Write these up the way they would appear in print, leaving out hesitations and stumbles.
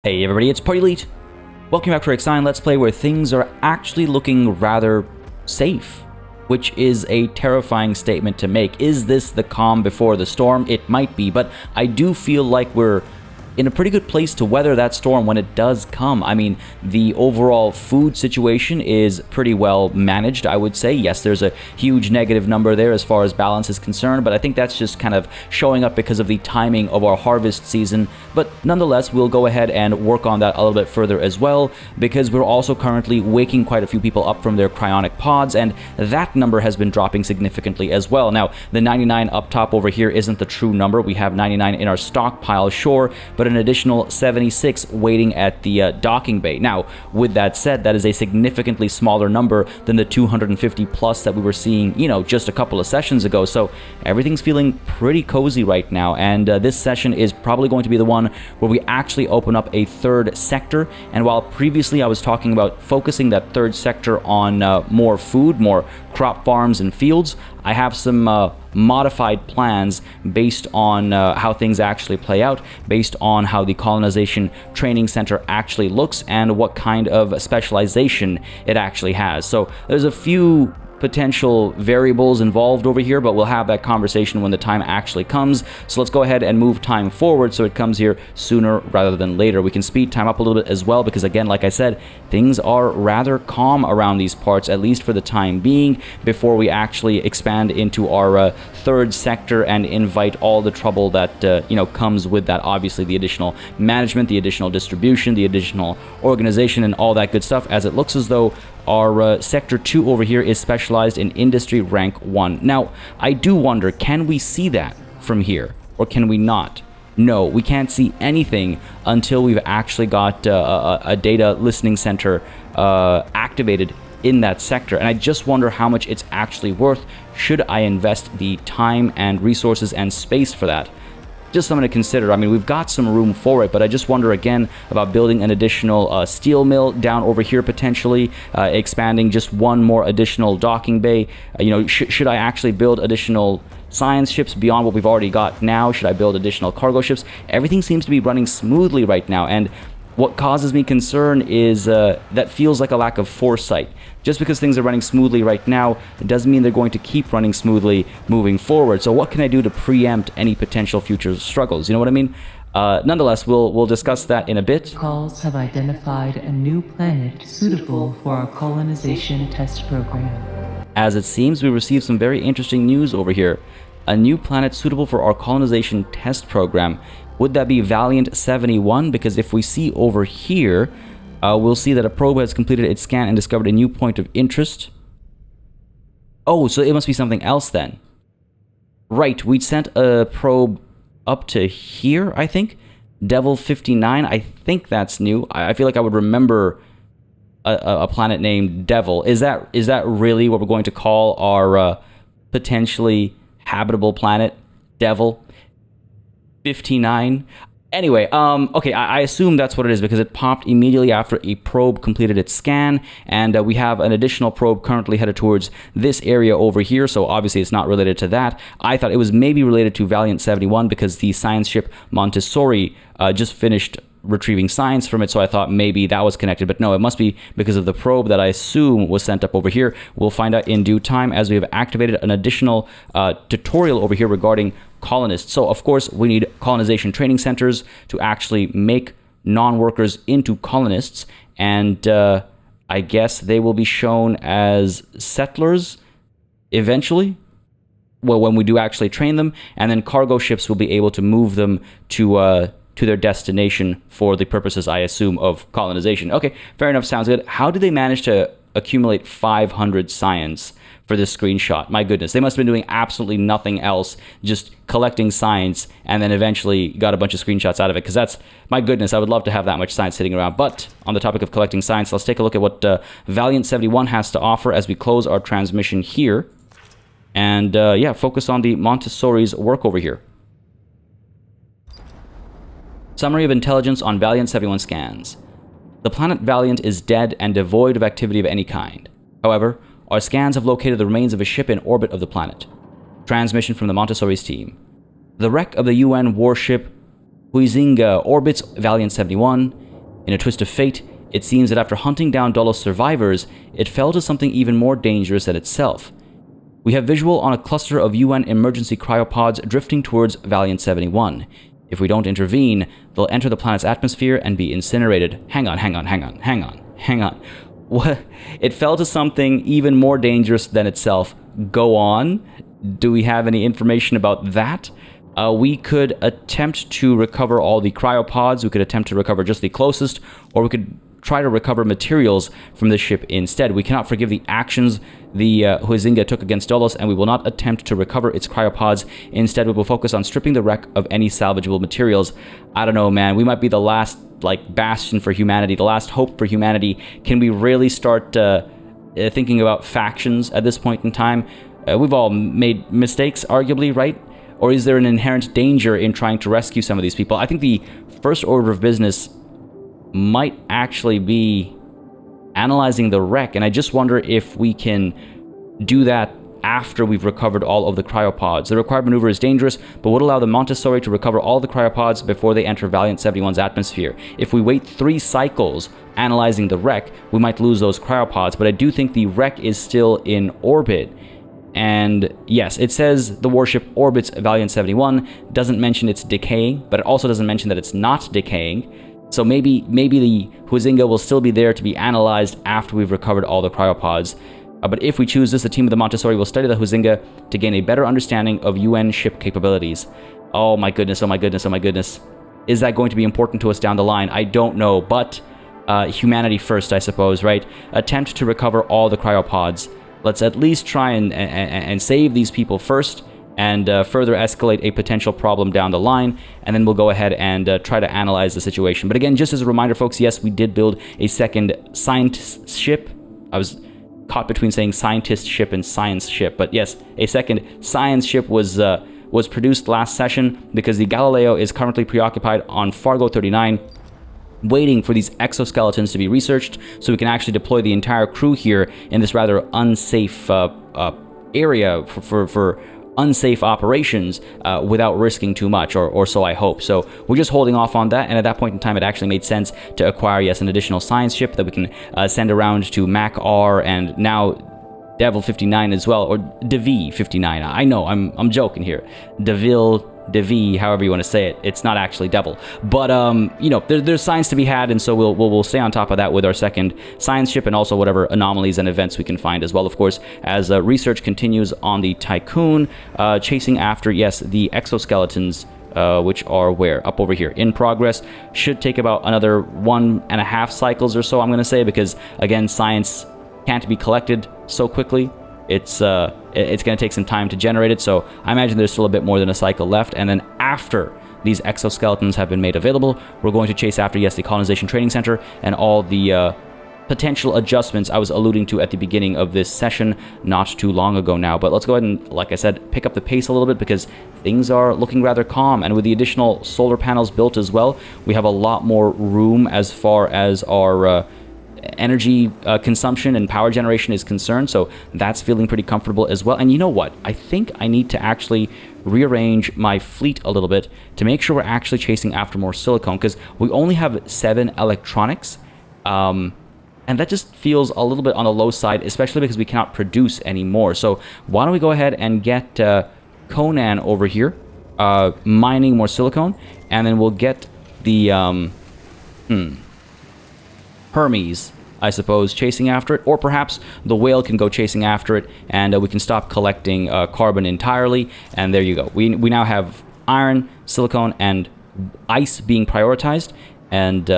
Hey everybody, it's PartyElite. Welcome back to IXION Let's Play, where things are actually looking rather safe, which is a terrifying statement to make. Is this the calm before the storm? It might be, but I do feel like we're in a pretty good place to weather that storm when it does come. I mean, the overall food situation is pretty well managed, I would say. Yes, there's a huge negative number there as far as balance is concerned, but I think that's just kind of showing up because of the timing of our harvest season. But nonetheless, we'll go ahead and work on that a little bit further as well, because we're also currently waking quite a few people up from their cryonic pods, and that number has been dropping significantly as well. Now, the 99 up top over here isn't the true number. We have 99 in our stockpile, sure, but an additional 76 waiting at the docking bay. Now, with that said, that is a significantly smaller number than the 250 plus that we were seeing, just a couple of sessions ago. So everything's feeling pretty cozy right now, and this session is probably going to be the one where we actually open up a third sector. And while previously I was talking about focusing that third sector on more food, more crop farms and fields, I have some modified plans based on how things actually play out, based on how the colonization training center actually looks and what kind of specialization it actually has. So there's a few potential variables involved over here, but we'll have that conversation when the time actually comes. So let's go ahead and move time forward so it comes here sooner rather than later. We can speed time up a little bit as well, because again, like I said, things are rather calm around these parts, at least for the time being, before we actually expand into our third sector and invite all the trouble that comes with that. Obviously, the additional management, the additional distribution, the additional organization, and all that good stuff, as it looks as though our Sector 2 over here is specialized in Industry Rank 1. Now, I do wonder, can we see that from here, or can we not? No, we can't see anything until we've actually got a data listening center activated in that sector. And I just wonder how much it's actually worth. Should I invest the time and resources and space for that? Just something to consider. I mean, we've got some room for it, but I just wonder again about building an additional steel mill down over here, potentially expanding just one more additional docking bay. Should I actually build additional science ships beyond what we've already got now? Should I build additional cargo ships? Everything seems to be running smoothly right now, and what causes me concern is that feels like a lack of foresight. Just because things are running smoothly right now, it doesn't mean they're going to keep running smoothly moving forward. So what can I do to preempt any potential future struggles? You know what I mean? Nonetheless, we'll discuss that in a bit. Calls have identified a new planet suitable for our colonization test program. As it seems, we received some very interesting news over here. A new planet suitable for our colonization test program. Would that be Valiant 71? Because if we see over here, we'll see that a probe has completed its scan and discovered a new point of interest. Oh, so it must be something else then. Right, we sent a probe up to here, I think. Devil 59, I think that's new. I feel like I would remember a planet named Devil. Is that really what we're going to call our potentially habitable planet? Devil 59? Anyway, okay, I assume that's what it is because it popped immediately after a probe completed its scan, and we have an additional probe currently headed towards this area over here, so obviously it's not related to that. I thought it was maybe related to Valiant 71 because the science ship Montessori just finished retrieving science from it, so I thought maybe that was connected, but no, it must be because of the probe that I assume was sent up over here. We'll find out in due time as we have activated an additional tutorial over here regarding colonists. So of course we need colonization training centers to actually make non-workers into colonists, and I guess they will be shown as settlers eventually, well, when we do actually train them, and then cargo ships will be able to move them to their destination for the purposes, I assume, of colonization. Okay, fair enough, sounds good. How did they manage to accumulate 500 science for this screenshot? My goodness, they must have been doing absolutely nothing else, just collecting science, and then eventually got a bunch of screenshots out of it, because that's, my goodness, I would love to have that much science sitting around. But on the topic of collecting science, let's take a look at what Valiant 71 has to offer as we close our transmission here. And yeah, focus on the Montessori's work over here. Summary of intelligence on Valiant 71 scans. The planet Valiant is dead and devoid of activity of any kind. However, our scans have located the remains of a ship in orbit of the planet. Transmission from the Montessori's team. The wreck of the UN warship Huizinga orbits Valiant 71. In a twist of fate, it seems that after hunting down Dolos survivors, it fell to something even more dangerous than itself. We have visual on a cluster of UN emergency cryopods drifting towards Valiant 71. If we don't intervene, they'll enter the planet's atmosphere and be incinerated. Hang on. What? It fell to something even more dangerous than itself. Go on. Do we have any information about that? We could attempt to recover all the cryopods. We could attempt to recover just the closest, or we could try to recover materials from the ship instead. We cannot forgive the actions the Huizinga took against Dolos, and we will not attempt to recover its cryopods. Instead, we will focus on stripping the wreck of any salvageable materials. I don't know, man. We might be the last, bastion for humanity, the last hope for humanity. Can we really start thinking about factions at this point in time? We've all made mistakes, arguably, right? Or is there an inherent danger in trying to rescue some of these people? I think the first order of business might actually be analyzing the wreck, and I just wonder if we can do that after we've recovered all of the cryopods. The required maneuver is dangerous, but would allow the Montessori to recover all the cryopods before they enter Valiant 71's atmosphere. If we wait 3 cycles analyzing the wreck, we might lose those cryopods, but I do think the wreck is still in orbit. And yes, it says the warship orbits Valiant 71, doesn't mention it's decaying, but it also doesn't mention that it's not decaying. So maybe the Huizinga will still be there to be analyzed after we've recovered all the cryopods. But if we choose this, the team of the Montessori will study the Huizinga to gain a better understanding of UN ship capabilities. Oh my goodness. Is that going to be important to us down the line? I don't know, but humanity first, I suppose, right? Attempt to recover all the cryopods. Let's at least try and save these people first, and further escalate a potential problem down the line, and then we'll go ahead and try to analyze the situation. But again, just as a reminder, folks, yes, we did build a second scientist ship. I was caught between saying scientist ship and science ship, but yes, a second science ship was produced last session because the Galileo is currently preoccupied on Fargo 39, waiting for these exoskeletons to be researched so we can actually deploy the entire crew here in this rather unsafe area for unsafe operations without risking too much, or so I hope. So we're just holding off on that, and at that point in time it actually made sense to acquire, yes, an additional science ship that we can send around to Mac R and now Devil 59 as well, or Devi 59. I know, I'm joking here. Devi, however you want to say it. It's not actually devil. But, there's science to be had, and so we'll stay on top of that with our second science ship, and also whatever anomalies and events we can find as well, of course, as research continues on the Tiqqun, chasing after, yes, the exoskeletons, which are where? Up over here. In progress. Should take about another 1.5 cycles or so, I'm going to say, because, again, science can't be collected so quickly. It's going to take some time to generate it, so I imagine there's still a bit more than a cycle left, and then after these exoskeletons have been made available, we're going to chase after, yes, the Colonization Training Center and all the potential adjustments I was alluding to at the beginning of this session not too long ago now. But let's go ahead and, like I said, pick up the pace a little bit because things are looking rather calm, and with the additional solar panels built as well, we have a lot more room as far as our energy consumption and power generation is concerned, so that's feeling pretty comfortable as well. And you know what? I think I need to actually rearrange my fleet a little bit to make sure we're actually chasing after more silicone, because we only have 7 electronics, and that just feels a little bit on the low side, especially because we cannot produce anymore. So why don't we go ahead and get Conan over here mining more silicone, and then we'll get the Hermes, I suppose, chasing after it, or perhaps the whale can go chasing after it, and we can stop collecting carbon entirely, and there you go. We now have iron, silicone, and ice being prioritized, and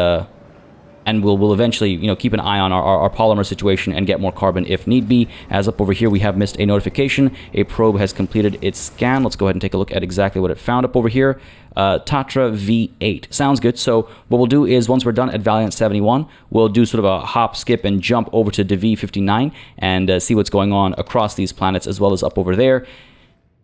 we'll eventually, keep an eye on our polymer situation and get more carbon if need be. As up over here, we have missed a notification. A probe has completed its scan. Let's go ahead and take a look at exactly what it found up over here. Tatra V8. Sounds good. So what we'll do is, once we're done at Valiant 71, we'll do sort of a hop, skip, and jump over to Devi 59 and see what's going on across these planets as well as up over there.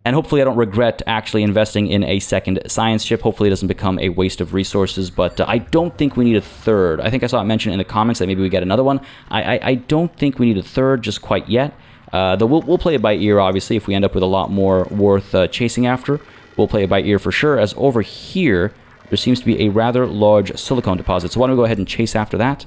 And hopefully I don't regret actually investing in a second science ship. Hopefully it doesn't become a waste of resources, but I don't think we need a third. I think I saw it mentioned in the comments that maybe we get another one. I don't think we need a third just quite yet. Though we'll play it by ear, obviously. If we end up with a lot more worth chasing after, we'll play it by ear for sure. As over here, there seems to be a rather large silicone deposit. So why don't we go ahead and chase after that,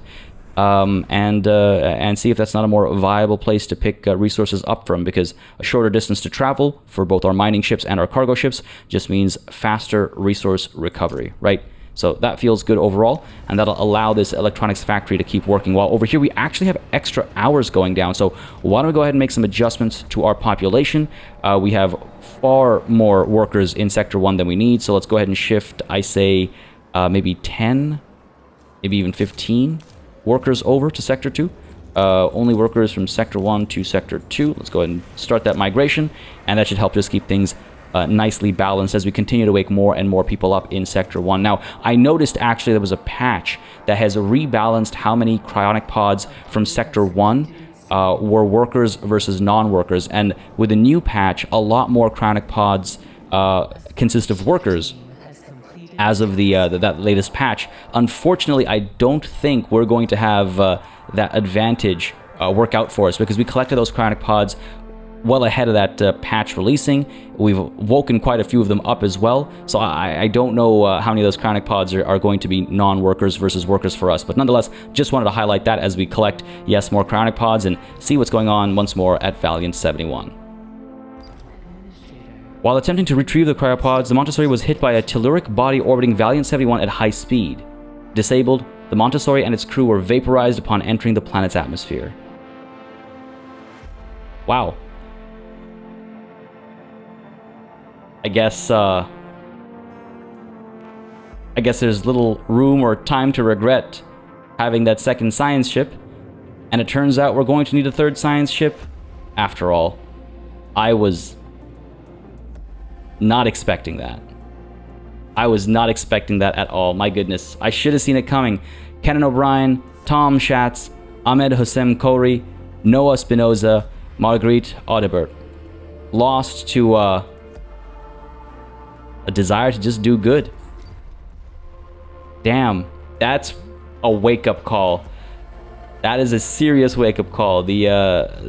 and see if that's not a more viable place to pick resources up from, because a shorter distance to travel for both our mining ships and our cargo ships just means faster resource recovery, right? So that feels good overall, and that'll allow this electronics factory to keep working. While over here we actually have extra hours going down, so why don't we go ahead and make some adjustments to our population. We have far more workers in Sector 1 than we need, so let's go ahead and shift, I say, maybe 10, maybe even 15 workers over to Sector 2. Only workers from Sector 1 to Sector 2. Let's go ahead and start that migration, and that should help just keep things nicely balanced as we continue to wake more and more people up in Sector 1. Now, I noticed actually there was a patch that has rebalanced how many cryonic pods from Sector 1 were workers versus non-workers, and with the new patch, a lot more cryonic pods consist of workers as of that latest patch. Unfortunately, I don't think we're going to have that advantage work out for us, because we collected those cryonic pods well ahead of that patch releasing. We've woken quite a few of them up as well, so I don't know how many of those cryonic pods are going to be non-workers versus workers for us, but nonetheless, just wanted to highlight that as we collect, yes, more cryonic pods and see what's going on once more at Valiant 71. While attempting to retrieve the cryopods, the Montessori was hit by a telluric body orbiting Valiant 71 at high speed. Disabled, the Montessori and its crew were vaporized upon entering the planet's atmosphere. Wow. I guess there's little room or time to regret having that second science ship, and it turns out we're going to need a third science ship after all. I was not expecting that. I was not expecting that at all. My goodness. I should have seen it coming. Kenan O'Brien, Tom Schatz, Ahmed Hossein Khoury, Noah Spinoza, Marguerite Audebert. Lost to a desire to just do good. Damn, that's a wake-up call. That is a serious wake-up call. The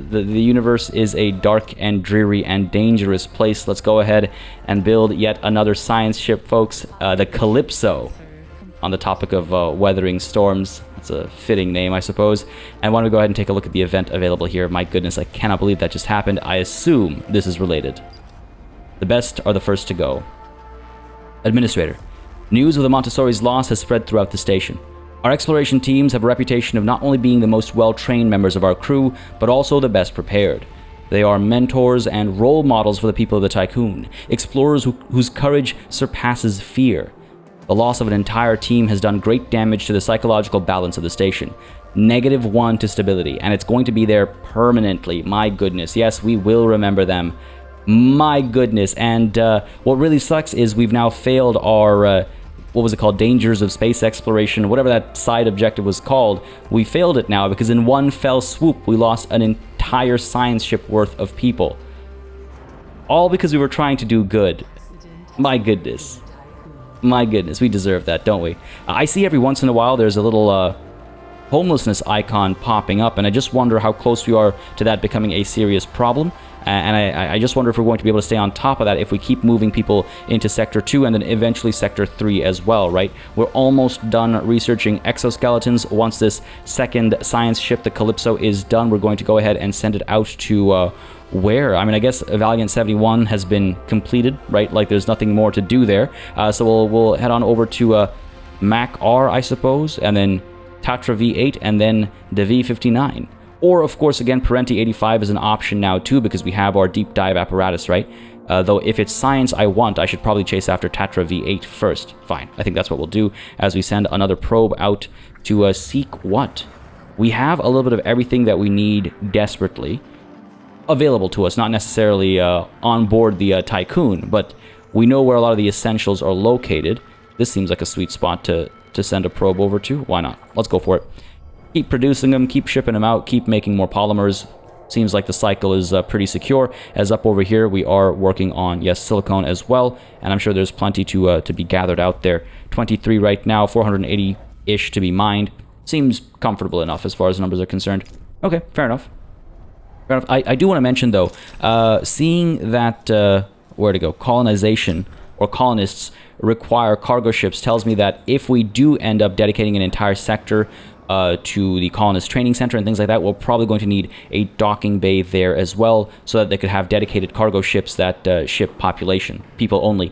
universe is a dark and dreary and dangerous place. Let's go ahead and build yet another science ship, folks. The Calypso, on the topic of weathering storms. That's a fitting name, I suppose. And why don't we go ahead and take a look at the event available here. My goodness, I cannot believe that just happened. I assume this is related. The best are the first to go. Administrator, news of the Montessori's loss has spread throughout the station. Our exploration teams have a reputation of not only being the most well-trained members of our crew, but also the best prepared. They are mentors and role models for the people of the Tiqqun, explorers whose courage surpasses fear. The loss of an entire team has done great damage to the psychological balance of the station. -1 to stability, and it's going to be there permanently. My goodness, yes, we will remember them. My goodness. And what really sucks is we've now failed our what was it called, Dangers of Space Exploration, whatever that side objective was called. We failed it now because in one fell swoop we lost an entire science ship worth of people, all because we were trying to do good. My goodness, we deserve that, don't we? I see every once in a while there's a little homelessness icon popping up, and I just wonder how close we are to that becoming a serious problem. And I just wonder if we're going to be able to stay on top of that if we keep moving people into Sector 2 and then eventually Sector 3 as well, right? We're almost done researching exoskeletons. Once this second science ship, the Calypso, is done, we're going to go ahead and send it out to where? I mean, I guess Valiant 71 has been completed, right? Like, there's nothing more to do there. So we'll head on over to Mac R, I suppose, and then Tatra V8, and then the V59. Or, of course, again, Parenti 85 is an option now, too, because we have our deep dive apparatus, right? Though, if it's science I want, I should probably chase after Tatra V8 first. Fine, I think that's what we'll do as we send another probe out to seek what? We have a little bit of everything that we need desperately available to us, not necessarily on board the Tiqqun, but we know where a lot of the essentials are located. This seems like a sweet spot to send a probe over to. Why not? Let's go for it. Keep producing them, keep shipping them out, keep making more polymers. Seems like the cycle is pretty secure. As up over here, we are working on, yes, silicone as well, and I'm sure there's plenty to be gathered out there. 23 right now, 480-ish to be mined. Seems comfortable enough as far as numbers are concerned. Okay, fair enough. Fair enough. I do want to mention, though, seeing that, where to go, colonization, or colonists, require cargo ships tells me that if we do end up dedicating an entire sector to the colonist training center and things like that, we're probably going to need a docking bay there as well, so that they could have dedicated cargo ships that ship population, people only.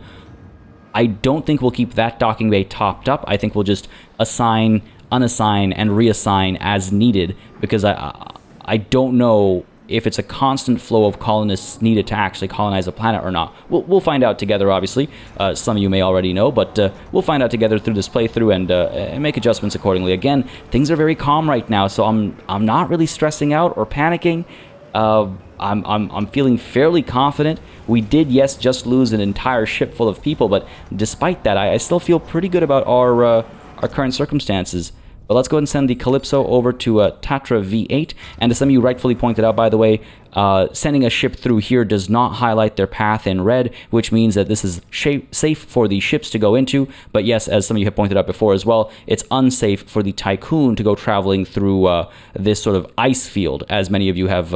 I don't think we'll keep that docking bay topped up. I think we'll just assign, unassign, and reassign as needed, because I don't know if it's a constant flow of colonists needed to actually colonize a planet or not. We'll find out together, obviously. Some of you may already know, but we'll find out together through this playthrough and make adjustments accordingly. Again, things are very calm right now, so I'm not really stressing out or panicking. I'm feeling fairly confident. We did, yes, just lose an entire ship full of people, but despite that, I still feel pretty good about our current circumstances. But let's go ahead and send the Calypso over to Tatra V8. And as some of you rightfully pointed out, by the way, sending a ship through here does not highlight their path in red, which means that this is safe for the ships to go into. But yes, as some of you have pointed out before as well, it's unsafe for the Tiqqun to go traveling through this sort of ice field, as many of you have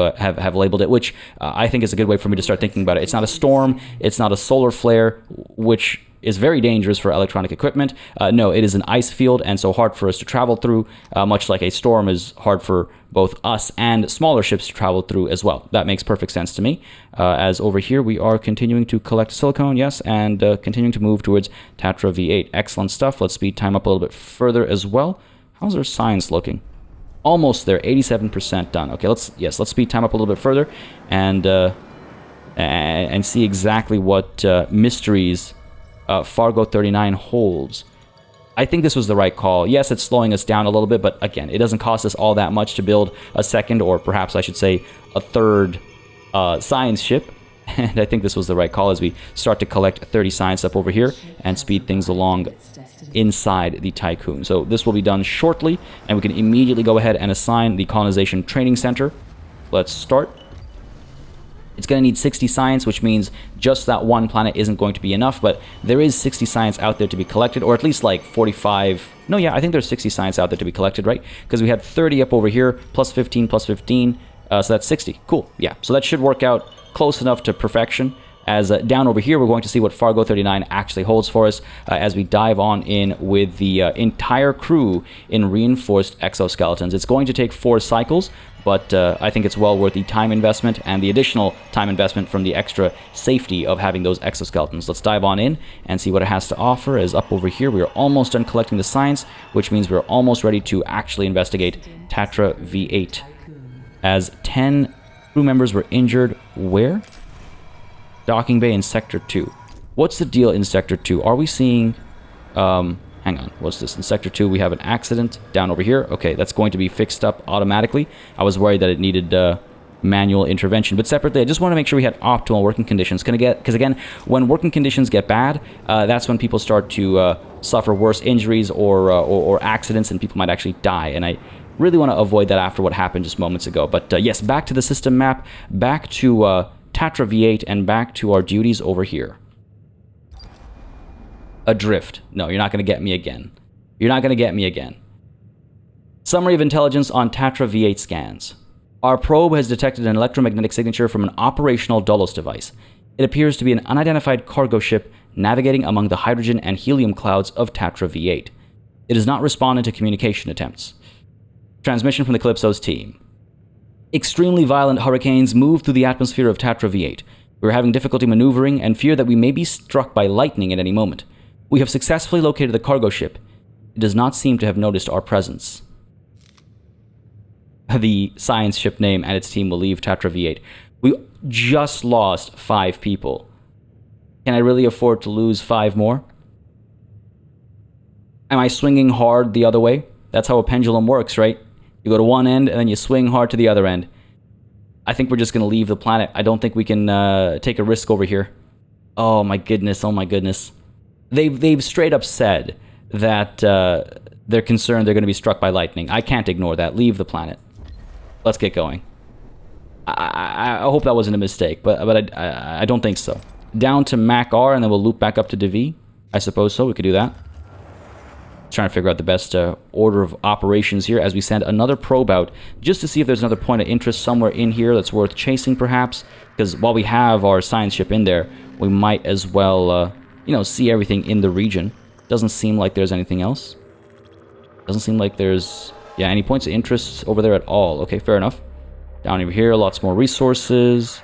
labeled it, which I think is a good way for me to start thinking about it. It's not a storm, it's not a solar flare, which is very dangerous for electronic equipment. No, it is an ice field, and so hard for us to travel through, much like a storm is hard for both us and smaller ships to travel through as well. That makes perfect sense to me. As over here, we are continuing to collect silicone, yes, and continuing to move towards Tatra V8. Excellent stuff. Let's speed time up a little bit further as well. How's our science looking? Almost there, 87% done. Okay, let's speed time up a little bit further and see exactly what mysteries Fargo 39 holds. I think this was the right call. Yes, it's slowing us down a little bit, but again, it doesn't cost us all that much to build a second, or perhaps I should say a third science ship. And I think this was the right call as we start to collect 30 science up over here and speed things along inside the Tiqqun. So this will be done shortly, and we can immediately go ahead and assign the colonization training center. Let's start. It's going to need 60 science, which means just that one planet isn't going to be enough, but there is 60 science out there to be collected, or at least like 45. No, yeah, I think there's 60 science out there to be collected, right? Because we had 30 up over here, plus 15, plus 15, so that's 60. Cool, yeah. So that should work out close enough to perfection. As down over here, we're going to see what Fargo 39 actually holds for us as we dive on in with the entire crew in reinforced exoskeletons. It's going to take 4 cycles, but I think it's well worth the time investment and the additional time investment from the extra safety of having those exoskeletons. Let's dive on in and see what it has to offer. As up over here, we are almost done collecting the science, which means we're almost ready to actually investigate Tatra V8. As 10 crew members were injured where? Docking bay in Sector 2. What's the deal in Sector 2? Are we seeing... hang on, what's this? In Sector 2, we have an accident down over here. Okay, that's going to be fixed up automatically. I was worried that it needed manual intervention. But separately, I just want to make sure we had optimal working conditions. Because again, when working conditions get bad, that's when people start to suffer worse injuries or accidents, and people might actually die. And I really want to avoid that after what happened just moments ago. But yes, back to the system map, back to Tatra V8, and back to our duties over here. Adrift. No, you're not going to get me again. You're not going to get me again. Summary of intelligence on Tatra V8 scans. Our probe has detected an electromagnetic signature from an operational Dolos device. It appears to be an unidentified cargo ship navigating among the hydrogen and helium clouds of Tatra V8. It has not responded to communication attempts. Transmission from the Calypso's team. Extremely violent hurricanes move through the atmosphere of Tatra V8. We are having difficulty maneuvering and fear that we may be struck by lightning at any moment. We have successfully located the cargo ship. It does not seem to have noticed our presence. The science ship name and its team will leave Tatra V8. We just lost 5 people. Can I really afford to lose 5 more? Am I swinging hard the other way? That's how a pendulum works, right? You go to one end, and then you swing hard to the other end. I think we're just going to leave the planet. I don't think we can take a risk over here. Oh my goodness, oh my goodness. They've straight up said that they're concerned they're going to be struck by lightning. I can't ignore that. Leave the planet. Let's get going. I hope that wasn't a mistake, but I don't think so. Down to Mac R, and then we'll loop back up to Devi. I suppose so. We could do that. Trying to figure out the best order of operations here as we send another probe out just to see if there's another point of interest somewhere in here that's worth chasing, perhaps. Because while we have our science ship in there, we might as well see everything in the region. Doesn't seem like there's anything else. Doesn't seem like there's, any points of interest over there at all. Okay, fair enough. Down over here, lots more resources.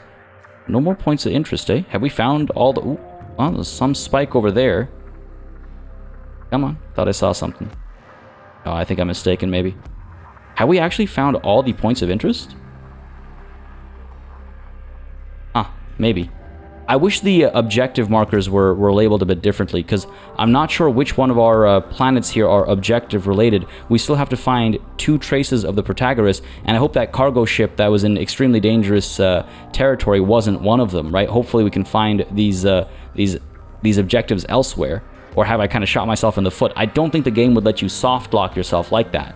No more points of interest, eh? Have we found all the... Ooh, well, there's some spike over there. Come on, thought I saw something. Oh, I think I'm mistaken, maybe. Have we actually found all the points of interest? Maybe. I wish the objective markers were labeled a bit differently, because I'm not sure which one of our planets here are objective related. We still have to find 2 traces of the Protagoras, and I hope that cargo ship that was in extremely dangerous territory wasn't one of them, right? Hopefully we can find these objectives elsewhere, or have I kind of shot myself in the foot? I don't think the game would let you soft lock yourself like that.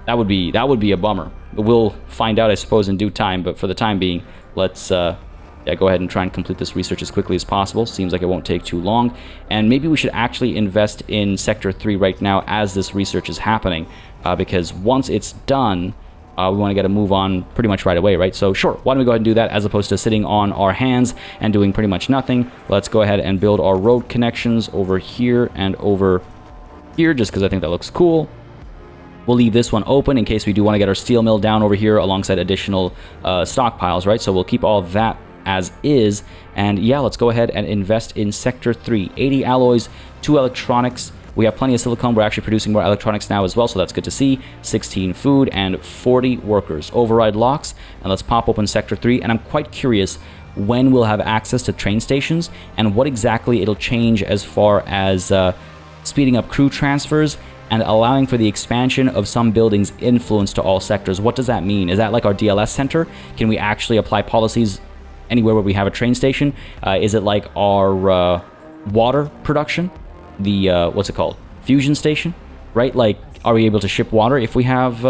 That would be a bummer. We'll find out, I suppose, in due time, but for the time being, let's go ahead and try and complete this research as quickly as possible. Seems like it won't take too long. And maybe we should actually invest in Sector 3 right now as this research is happening, because once it's done, we want to get a move on pretty much right away, right? So sure, why don't we go ahead and do that as opposed to sitting on our hands and doing pretty much nothing. Let's go ahead and build our road connections over here and over here, just because I think that looks cool. We'll leave this one open in case we do want to get our steel mill down over here alongside additional stockpiles, right? So we'll keep all of that as is. And yeah, let's go ahead and invest in Sector 3. 80 alloys, 2 electronics. We have plenty of silicone. We're actually producing more electronics now as well, so that's good to see. 16 food and 40 workers. Override locks, and let's pop open Sector 3. And I'm quite curious when we'll have access to train stations and what exactly it'll change as far as speeding up crew transfers and allowing for the expansion of some buildings' influence to all sectors. What does that mean? Is that like our DLS center? Can we actually apply policies anywhere where we have a train station? Is it like our water production? The, what's it called? Fusion station? Right? Like, are we able to ship water if we have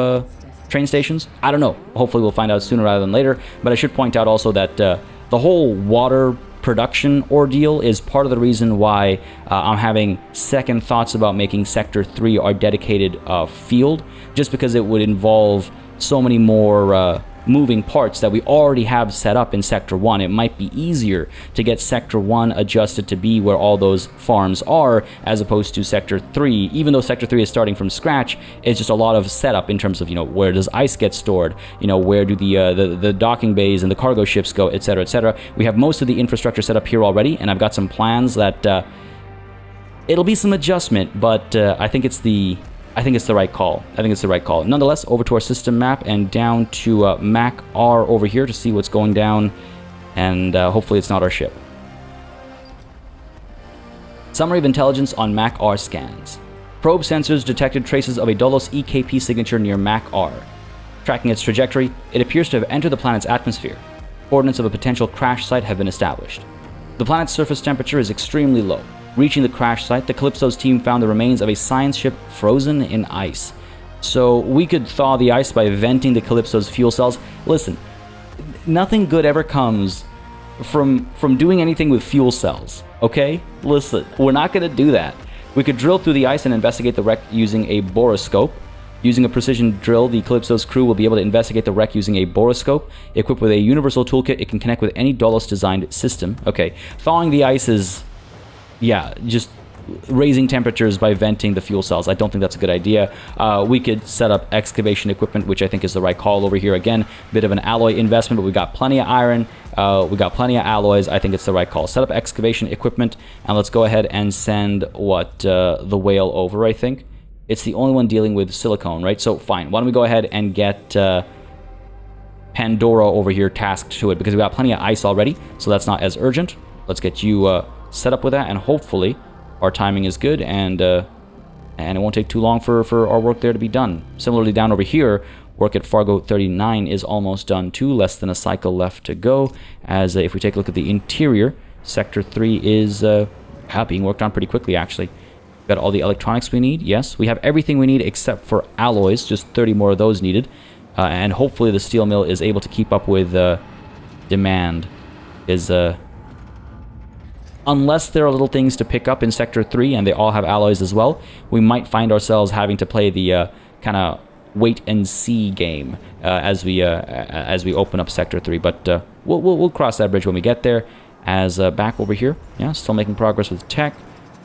train stations? I don't know. Hopefully we'll find out sooner rather than later. But I should point out also that the whole water production ordeal is part of the reason why I'm having second thoughts about making Sector 3 our dedicated field, just because it would involve so many more moving parts that we already have set up in Sector 1. It might be easier to get Sector 1 adjusted to be where all those farms are, as opposed to Sector 3. Even though Sector 3 is starting from scratch, it's just a lot of setup in terms of, where does ice get stored? Where do the docking bays and the cargo ships go, etc., etc. We have most of the infrastructure set up here already, and I've got some plans that it'll be some adjustment, but I think it's the right call. Nonetheless, over to our system map and down to Mac R over here to see what's going down, and hopefully it's not our ship. Summary of intelligence on Mac R scans. Probe sensors detected traces of a Dolos EKP signature near Mac R. Tracking its trajectory, it appears to have entered the planet's atmosphere. Coordinates of a potential crash site have been established. The planet's surface temperature is extremely low. Reaching the crash site, the Calypso's team found the remains of a science ship frozen in ice. So we could thaw the ice by venting the Calypso's fuel cells. Listen, nothing good ever comes from doing anything with fuel cells, okay? Listen, we're not going to do that. We could drill through the ice and investigate the wreck using a borescope. Using a precision drill, the Calypso's crew will be able to investigate the wreck using a borescope. Equipped with a universal toolkit, it can connect with any Dolos-designed system. Okay, thawing the ice is... yeah, just raising temperatures by venting the fuel cells. I don't think that's a good idea. We could set up excavation equipment, which I think is the right call over here. Again, bit of an alloy investment, but we got plenty of iron. We got plenty of alloys. I think it's the right call. Set up excavation equipment, and let's go ahead and send the whale over, I think. It's the only one dealing with silicone, right? So fine. Why don't we go ahead and get Pandora over here tasked to it, because we got plenty of ice already, so that's not as urgent. Let's get you set up with that, and hopefully our timing is good, and it won't take too long for our work there to be done. Similarly, down over here, work at Fargo 39 is almost done too, less than a cycle left to go, as if we take a look at the interior, Sector 3 is being worked on pretty quickly, actually. Got all the electronics we need, yes. We have everything we need except for alloys, just 30 more of those needed, and hopefully the steel mill is able to keep up with demand. Unless there are little things to pick up in Sector 3 and they all have alloys as well, we might find ourselves having to play the kind of wait-and-see game as we open up Sector 3. But we'll cross that bridge when we get there. as back over here. Yeah, still making progress with tech.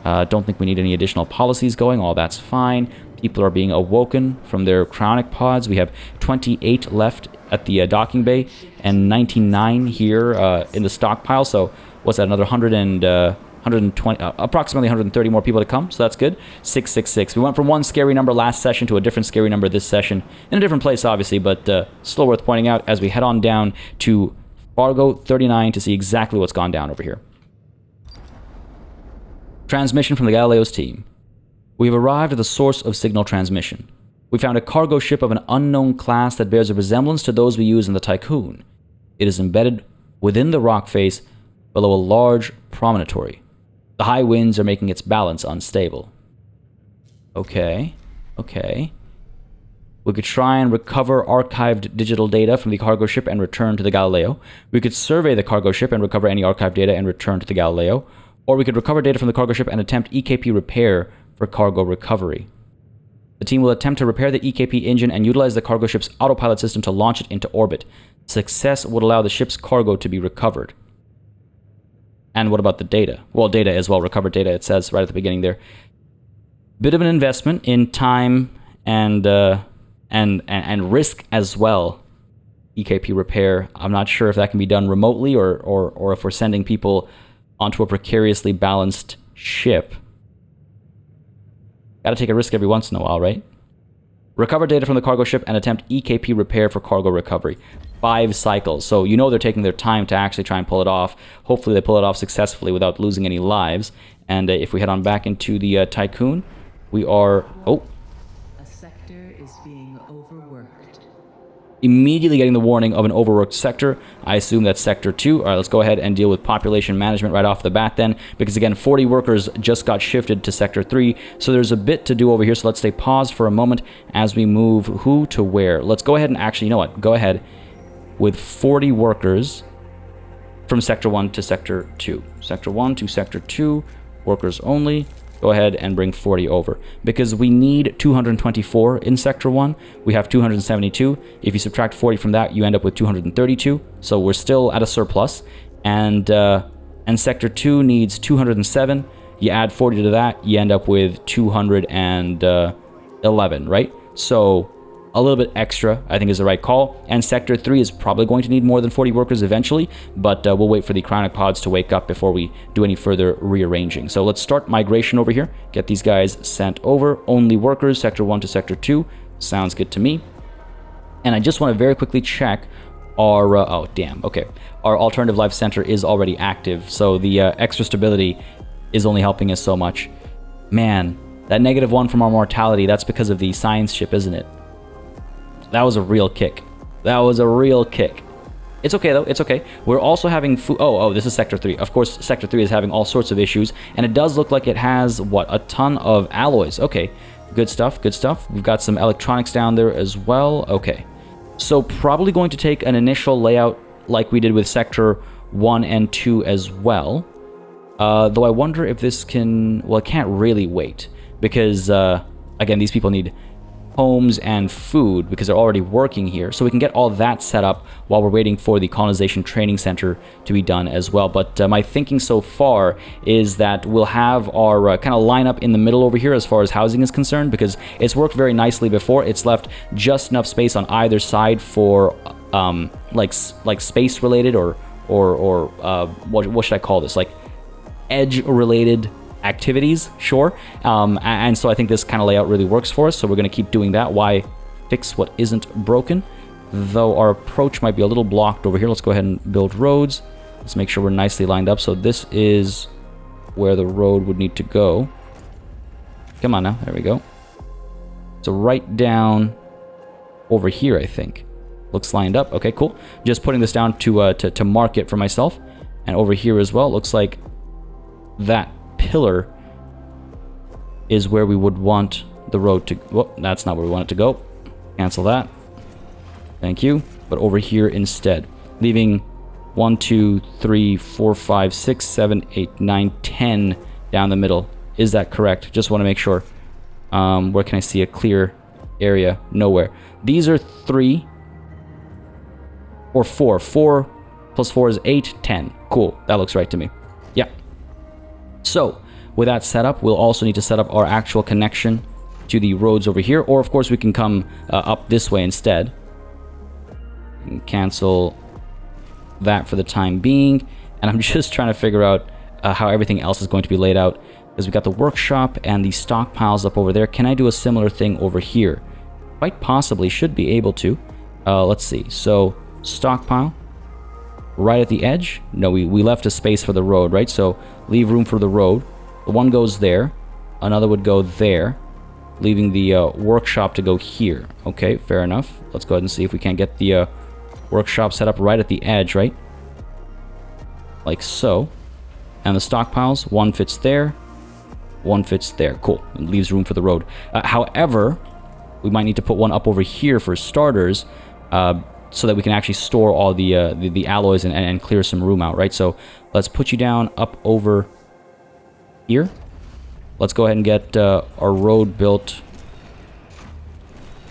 Don't think we need any additional policies going. All that's fine. People are being awoken from their cryonic pods. We have 28 left at the docking bay and 99 here in the stockpile. So what's that, another 120, approximately 130 more people to come, so that's good. 666. We went from one scary number last session to a different scary number this session, in a different place obviously, but still worth pointing out as we head on down to Fargo 39 to see exactly what's gone down over here. Transmission from the Galileo's team. We have arrived at the source of signal transmission. We found a cargo ship of an unknown class that bears a resemblance to those we use in the Tiqqun. It is embedded within the rock face below a large promontory. The high winds are making its balance unstable. Okay. We could try and recover archived digital data from the cargo ship and return to the Galileo. We could survey the cargo ship and recover any archived data and return to the Galileo. Or we could recover data from the cargo ship and attempt EKP repair for cargo recovery. The team will attempt to repair the EKP engine and utilize the cargo ship's autopilot system to launch it into orbit. Success would allow the ship's cargo to be recovered. And what about the data? Well, data as well, recovered data, it says right at the beginning there. Bit of an investment in time and risk as well. EKP repair. I'm not sure if that can be done remotely or if we're sending people onto a precariously balanced ship. Gotta take a risk every once in a while, right? Recover data from the cargo ship and attempt EKP repair for cargo recovery. 5 cycles. So you know they're taking their time to actually try and pull it off. Hopefully they pull it off successfully without losing any lives. And if we head on back into the Tiqqun, we are... Oh. A sector is being overworked. Immediately getting the warning of an overworked sector. I assume that's Sector 2. All right, let's go ahead and deal with population management right off the bat then. Because again, 40 workers just got shifted to Sector 3. So there's a bit to do over here. So let's stay paused for a moment as we move who to where. Let's go ahead and actually, you know what? Go ahead with 40 workers from Sector 1 to Sector 2. Sector 1 to Sector 2, workers only. Go ahead and bring 40 over. Because we need 224 in Sector 1. We have 272. If you subtract 40 from that, you end up with 232. So we're still at a surplus. And Sector 2 needs 207. You add 40 to that, you end up with 211, right? So a little bit extra, I think, is the right call. And Sector 3 is probably going to need more than 40 workers eventually, but we'll wait for the cryonic pods to wake up before we do any further rearranging. So let's start migration over here. Get these guys sent over. Only workers, Sector 1 to Sector 2. Sounds good to me. And I just want to very quickly check our... oh, damn. Okay. Our alternative life center is already active, so the extra stability is only helping us so much. Man, that -1 from our mortality, that's because of the science ship, isn't it? That was a real kick. That was a real kick. It's okay, though. It's okay. We're also having food... Oh, this is Sector 3. Of course, Sector 3 is having all sorts of issues, and it does look like it has, what, a ton of alloys. Okay, good stuff, good stuff. We've got some electronics down there as well. Okay. So probably going to take an initial layout like we did with Sector 1 and 2 as well. Though I wonder if this can... Well, it can't really wait, because, again, these people need homes and food because they're already working here, so we can get all that set up while we're waiting for the colonization training center to be done as well. But my thinking so far is that we'll have our kind of line up in the middle over here as far as housing is concerned, because it's worked very nicely before. It's left just enough space on either side for like space related or what should I call this, like edge related activities, sure. And so I think this kind of layout really works for us, so we're going to keep doing that. Why fix what isn't broken? Though our approach might be a little blocked over here. Let's go ahead and build roads. Let's make sure we're nicely lined up. So this is where the road would need to go. Come on now, there we go. So right down over here, I think. Looks lined up. Okay, cool. Just putting this down to mark it for myself. And over here as well, looks like that pillar is where we would want the road to... Well, that's not where we want it to go. Cancel that. Thank you. But over here instead. Leaving 1, 2, 3, 4, 5, 6, 7, 8, 9, 10 down the middle. Is that correct? Just want to make sure. Where can I see a clear area? Nowhere. These are 3 or 4. 4 plus 4 is 8, 10. Cool. That looks right to me. Yeah. So, with that set up, we'll also need to set up our actual connection to the roads over here. Or, of course, we can come up this way instead. And cancel that for the time being. And I'm just trying to figure out how everything else is going to be laid out. Because we got the workshop and the stockpiles up over there. Can I do a similar thing over here? Quite possibly. Should be able to. Let's see. So, stockpile. Right at the edge. No, we left a space for the road, right? So, leave room for the road. The one goes there. Another would go there. Leaving the workshop to go here. Okay, fair enough. Let's go ahead and see if we can't get the workshop set up right at the edge, right? Like so. And the stockpiles, one fits there. One fits there. Cool. It leaves room for the road. However, we might need to put one up over here for starters, so that we can actually store all the alloys and clear some room out, right? So let's put you down up over here. Let's go ahead and get our road built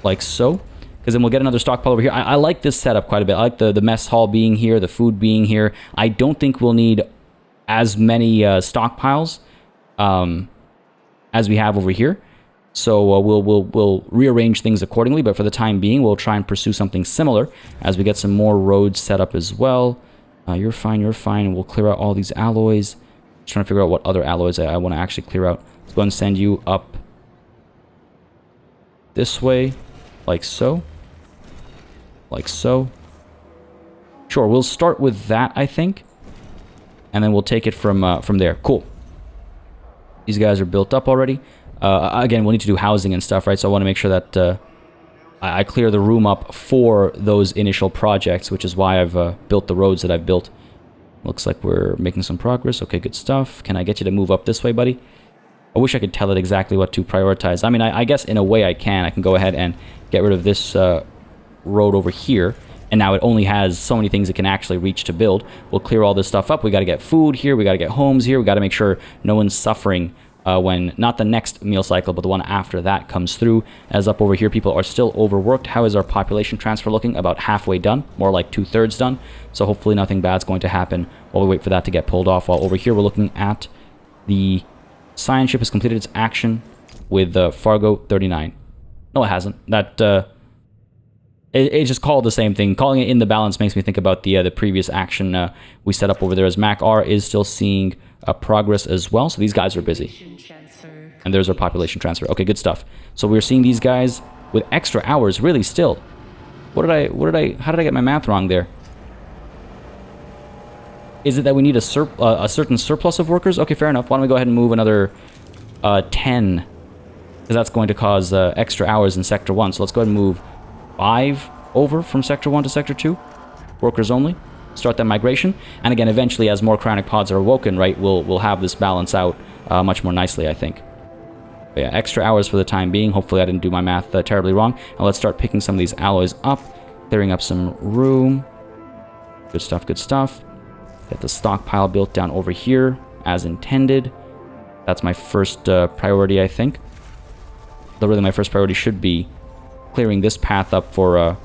like so. Because then we'll get another stockpile over here. I like this setup quite a bit. I like the mess hall being here, the food being here. I don't think we'll need as many stockpiles as we have over here. So we'll rearrange things accordingly. But for the time being, we'll try and pursue something similar as we get some more roads set up as well. You're fine, you're fine. And we'll clear out all these alloys. Just trying to figure out what other alloys I want to actually clear out. Let's go ahead and send you up this way, like so. Like so. Sure, we'll start with that, I think. And then we'll take it from there. Cool. These guys are built up already. Again, we'll need to do housing and stuff, right? So I want to make sure that I clear the room up for those initial projects, which is why I've built the roads that I've built. Looks like we're making some progress. Okay, good stuff. Can I get you to move up this way, buddy? I wish I could tell it exactly what to prioritize. I mean, I guess in a way I can. I can go ahead and get rid of this road over here. And now it only has so many things it can actually reach to build. We'll clear all this stuff up. We got to get food here. We got to get homes here. We got to make sure no one's suffering when not the next meal cycle, but the one after that comes through. As up over here, people are still overworked. How is our population transfer looking? About halfway done, more like 2/3 done. So hopefully nothing bad's going to happen while we wait for that to get pulled off. While over here, we're looking at the science ship has completed its action with Fargo 39. No, it hasn't. That it's just called the same thing. Calling it in the balance makes me think about the previous action we set up over there. As Mac R is still seeing progress as well. So these guys are busy. And there's our population transfer. Okay, good stuff. So we're seeing these guys with extra hours, really still. How did I get my math wrong there? Is it that we need a certain surplus of workers? Okay, fair enough. Why don't we go ahead and move another 10? Because that's going to cause extra hours in Sector 1. So let's go ahead and move 5 over from Sector 1 to Sector 2. Workers only. Start that migration. And again, eventually, as more cryonic pods are awoken, right, we'll have this balance out much more nicely, I think. But yeah, extra hours for the time being. Hopefully I didn't do my math terribly wrong. Now let's start picking some of these alloys up. Clearing up some room. Good stuff, good stuff. Get the stockpile built down over here as intended. That's my first priority, I think. Though really my first priority should be clearing this path up for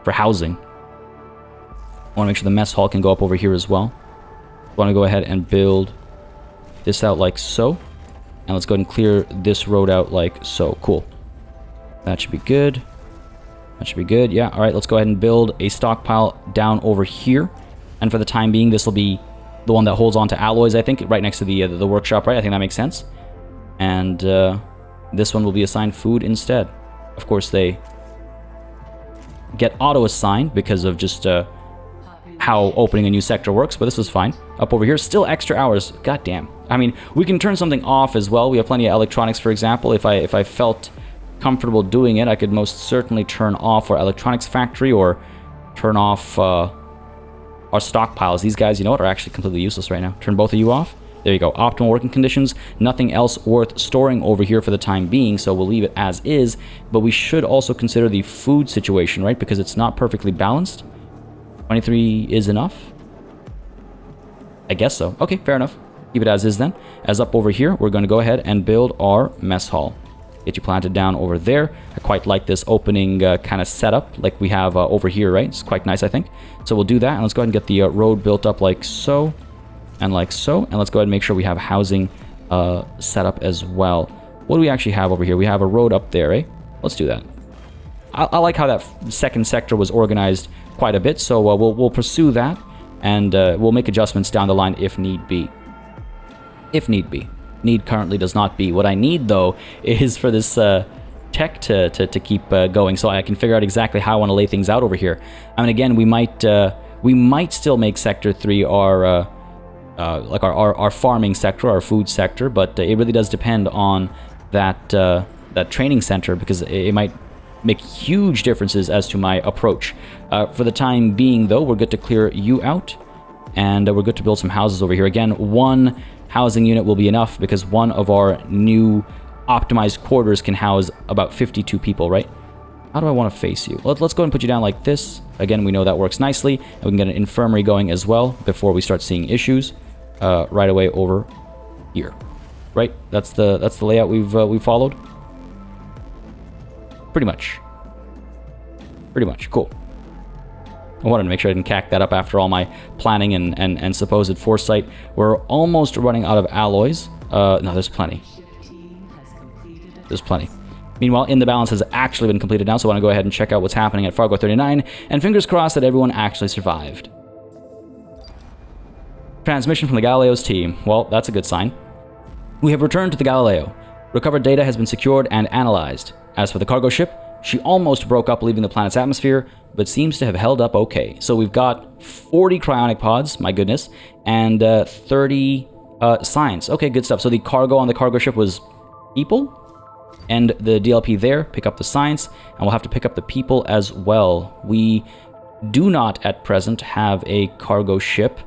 housing. I want to make sure the mess hall can go up over here as well. I want to go ahead and build this out like so. And let's go ahead and clear this road out like so. Cool. That should be good. That should be good. Yeah, all right, let's go ahead and build a stockpile down over here. And for the time being, this will be the one that holds on to alloys, I think, right next to the workshop, right? I think that makes sense. And this one will be assigned food instead. Of course, they get auto-assigned because of just how opening a new sector works, but this is fine. Up over here, still extra hours. God damn. I mean, we can turn something off as well. We have plenty of electronics, for example. If I felt comfortable doing it, I could most certainly turn off our electronics factory or turn off our stockpiles. These guys, you know what, are actually completely useless right now. Turn both of you off. There you go. Optimal working conditions. Nothing else worth storing over here for the time being, so we'll leave it as is. But we should also consider the food situation, right? Because it's not perfectly balanced. 23 is enough? I guess so. Okay, fair enough. Keep it as is then. As up over here, we're going to go ahead and build our mess hall. Get you planted down over there. I quite like this opening kind of setup like we have over here, right? It's quite nice, I think. So we'll do that, and let's go ahead and get the road built up like so, and like so. And let's go ahead and make sure we have housing set up as well. What do we actually have over here? We have a road up there, eh? Let's do that. I like how that second sector was organized quite a bit, so we'll pursue that, and we'll make adjustments down the line if need be. If need be. Need currently does not be. What I need, though, is for this tech to keep going, so I can figure out exactly how I want to lay things out over here. I mean, again, we might still make Sector 3 our like our farming sector, our food sector, but it really does depend on that that training center, because it might make huge differences as to my approach. For the time being, though, we're good to clear you out, and we're good to build some houses over here. Again, one housing unit will be enough, because one of our new optimized quarters can house about 52 people, right? How do I want to face you? Let's go ahead and put you down like this. Again, we know that works nicely, and we can get an infirmary going as well before we start seeing issues right away over here. Right? That's the layout we've followed. Pretty much. Pretty much. Cool. I wanted to make sure I didn't cack that up after all my planning and supposed foresight. We're almost running out of alloys. No, there's plenty. There's plenty. Meanwhile, In the Balance has actually been completed now, so I want to go ahead and check out what's happening at Fargo 39, and fingers crossed that everyone actually survived. Transmission from the Galileo's team. Well, that's a good sign. We have returned to the Galileo. Recovered data has been secured and analyzed. As for the cargo ship, she almost broke up leaving the planet's atmosphere, but seems to have held up okay. So we've got 40 cryonic pods, my goodness, and 30 science. Okay, good stuff. So the cargo on the cargo ship was people, and the DLP there, pick up the science, and we'll have to pick up the people as well. We do not at present have a cargo ship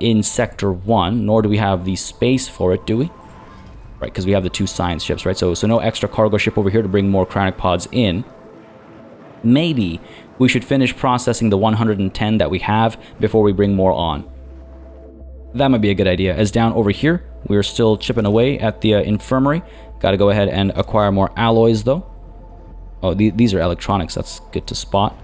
in Sector 1, nor do we have the space for it, do we? Right, because we have the 2 science ships, right? So no extra cargo ship over here to bring more cryonic pods in. Maybe we should finish processing the 110 that we have before we bring more on. That might be a good idea. As down over here, we're still chipping away at the infirmary. Got to go ahead and acquire more alloys, though. Oh, these are electronics. That's good to spot.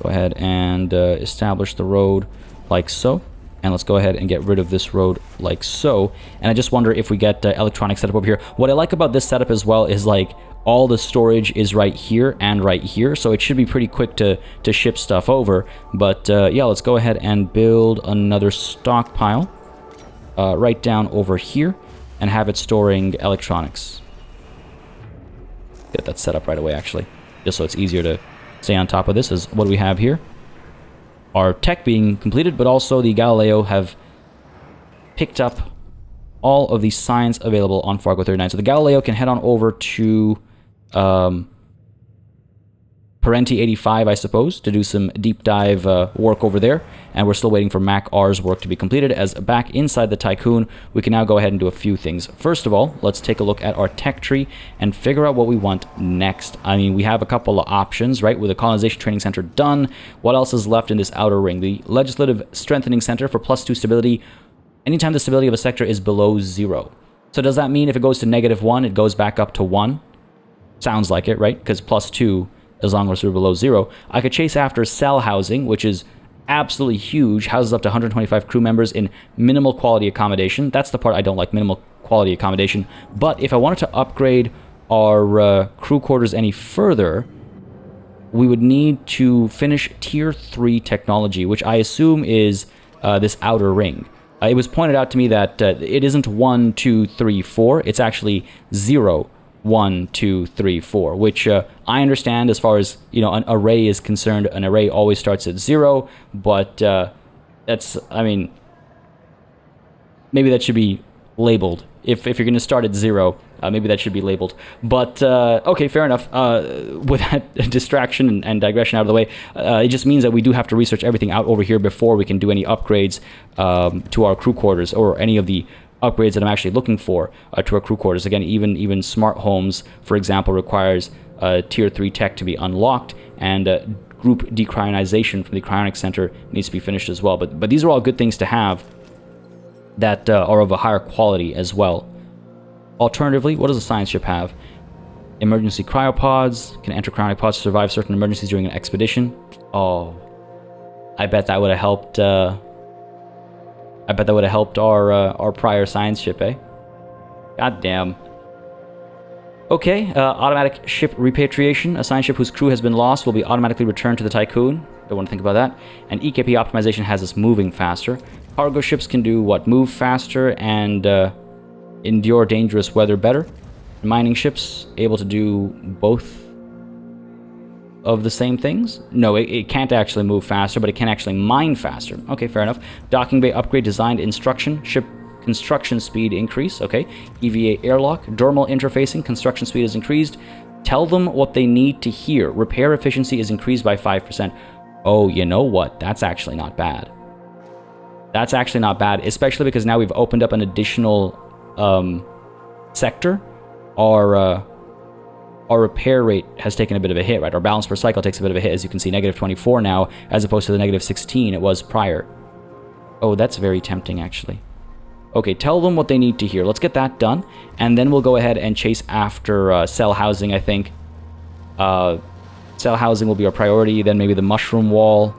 Go ahead and establish the road like so. And let's go ahead and get rid of this road like so. And I just wonder if we get electronic setup over here. What I like about this setup as well is, like, all the storage is right here and right here. So it should be pretty quick to ship stuff over. But yeah, let's go ahead and build another stockpile right down over here and have it storing electronics. Get that set up right away, actually, just so it's easier to stay on top of this. Is what do we have here? Our tech being completed, but also the Galileo have picked up all of the science available on Fargo 39. So the Galileo can head on over to Parenti 85, I suppose, to do some deep dive work over there. And we're still waiting for Mac R's work to be completed, as back inside the Tiqqun, we can now go ahead and do a few things. First of all, let's take a look at our tech tree and figure out what we want next. I mean, we have a couple of options, right? With the Colonization Training Center done, what else is left in this outer ring? The Legislative Strengthening Center for +2 stability anytime the stability of a sector is below 0. So does that mean if it goes to -1, it goes back up to 1? Sounds like it, right? Because +2, as long as we're below 0. I could chase after cell housing, which is absolutely huge. Houses up to 125 crew members in minimal quality accommodation. That's the part I don't like, minimal quality accommodation. But if I wanted to upgrade our crew quarters any further, we would need to finish Tier 3 technology, which I assume is this outer ring. It was pointed out to me that it isn't 1, 2, 3, 4. It's actually 0, 1, 2, 3, 4, which I understand as far as, you know, an array is concerned. An array always starts at 0, but that's, I mean, maybe that should be labeled. If you're going to start at 0, maybe that should be labeled. But, okay, fair enough. With that distraction and digression out of the way, it just means that we do have to research everything out over here before we can do any upgrades to our crew quarters, or any of the upgrades that I'm actually looking for to our crew quarters. Again, even smart homes, for example, requires Tier 3 tech to be unlocked, and group decryonization from the cryonic center needs to be finished as well. But these are all good things to have that are of a higher quality as well. Alternatively, what does a science ship have? Emergency cryopods. Can enter cryopods to survive certain emergencies during an expedition. Oh. I bet that would have helped, I bet that would have helped our prior science ship, eh? God damn. Okay, automatic ship repatriation. A science ship whose crew has been lost will be automatically returned to the Tiqqun. Don't want to think about that. And EKP optimization has us moving faster. Cargo ships can do what? Move faster and endure dangerous weather better. Mining ships able to do both of the same things? No, it can't actually move faster, but it can actually mine faster. Okay, fair enough. Docking bay upgrade designed instruction. Ship construction speed increase. Okay. EVA airlock. Dermal interfacing. Construction speed is increased. Tell them what they need to hear. Repair efficiency is increased by 5%. Oh, you know what? That's actually not bad. That's actually not bad, especially because now we've opened up an additional sector. Our repair rate has taken a bit of a hit, right? Our balance per cycle takes a bit of a hit, as you can see, negative 24 now, as opposed to the negative 16 it was prior. Oh, that's very tempting, actually. Okay, tell them what they need to hear. Let's get that done, and then we'll go ahead and chase after cell housing, I think. Cell housing will be our priority, then maybe the mushroom wall,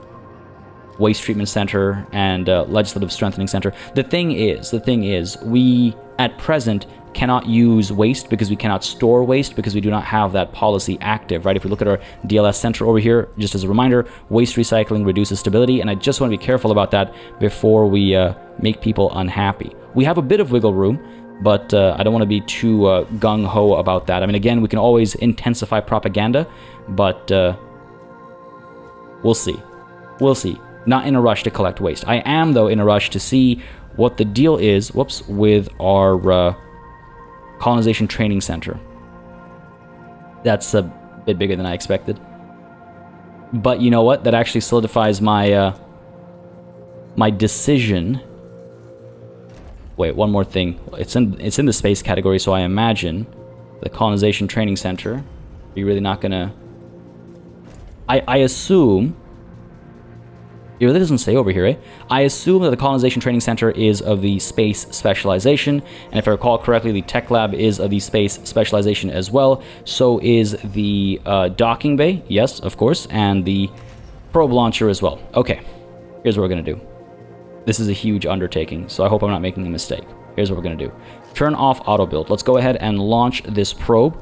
waste treatment center, and legislative strengthening center. The thing is, we, at present, cannot use waste because we cannot store waste because we do not have that policy active, right? If we look at our DLS center over here, just as a reminder, waste recycling reduces stability, and I just want to be careful about that before we make people unhappy. We have a bit of wiggle room, but I don't want to be too gung-ho about that. I mean, again, we can always intensify propaganda, but we'll see. We'll see. Not in a rush to collect waste. I am, though, in a rush to see what the deal is, with our colonization training center. That's a bit bigger than I expected. But you know what? That actually solidifies my my decision. Wait, one more thing. It's in the space category, so I imagine the colonization training center. You're really not gonna... I assume... It really doesn't say over here, eh? I assume that the Colonization Training Center is of the space specialization, and if I recall correctly, the Tech Lab is of the space specialization as well. So is the docking bay, yes, of course, and the probe launcher as well. Okay, here's what we're going to do. This is a huge undertaking, so I hope I'm not making a mistake. Here's what we're going to do. Turn off auto build. Let's go ahead and launch this probe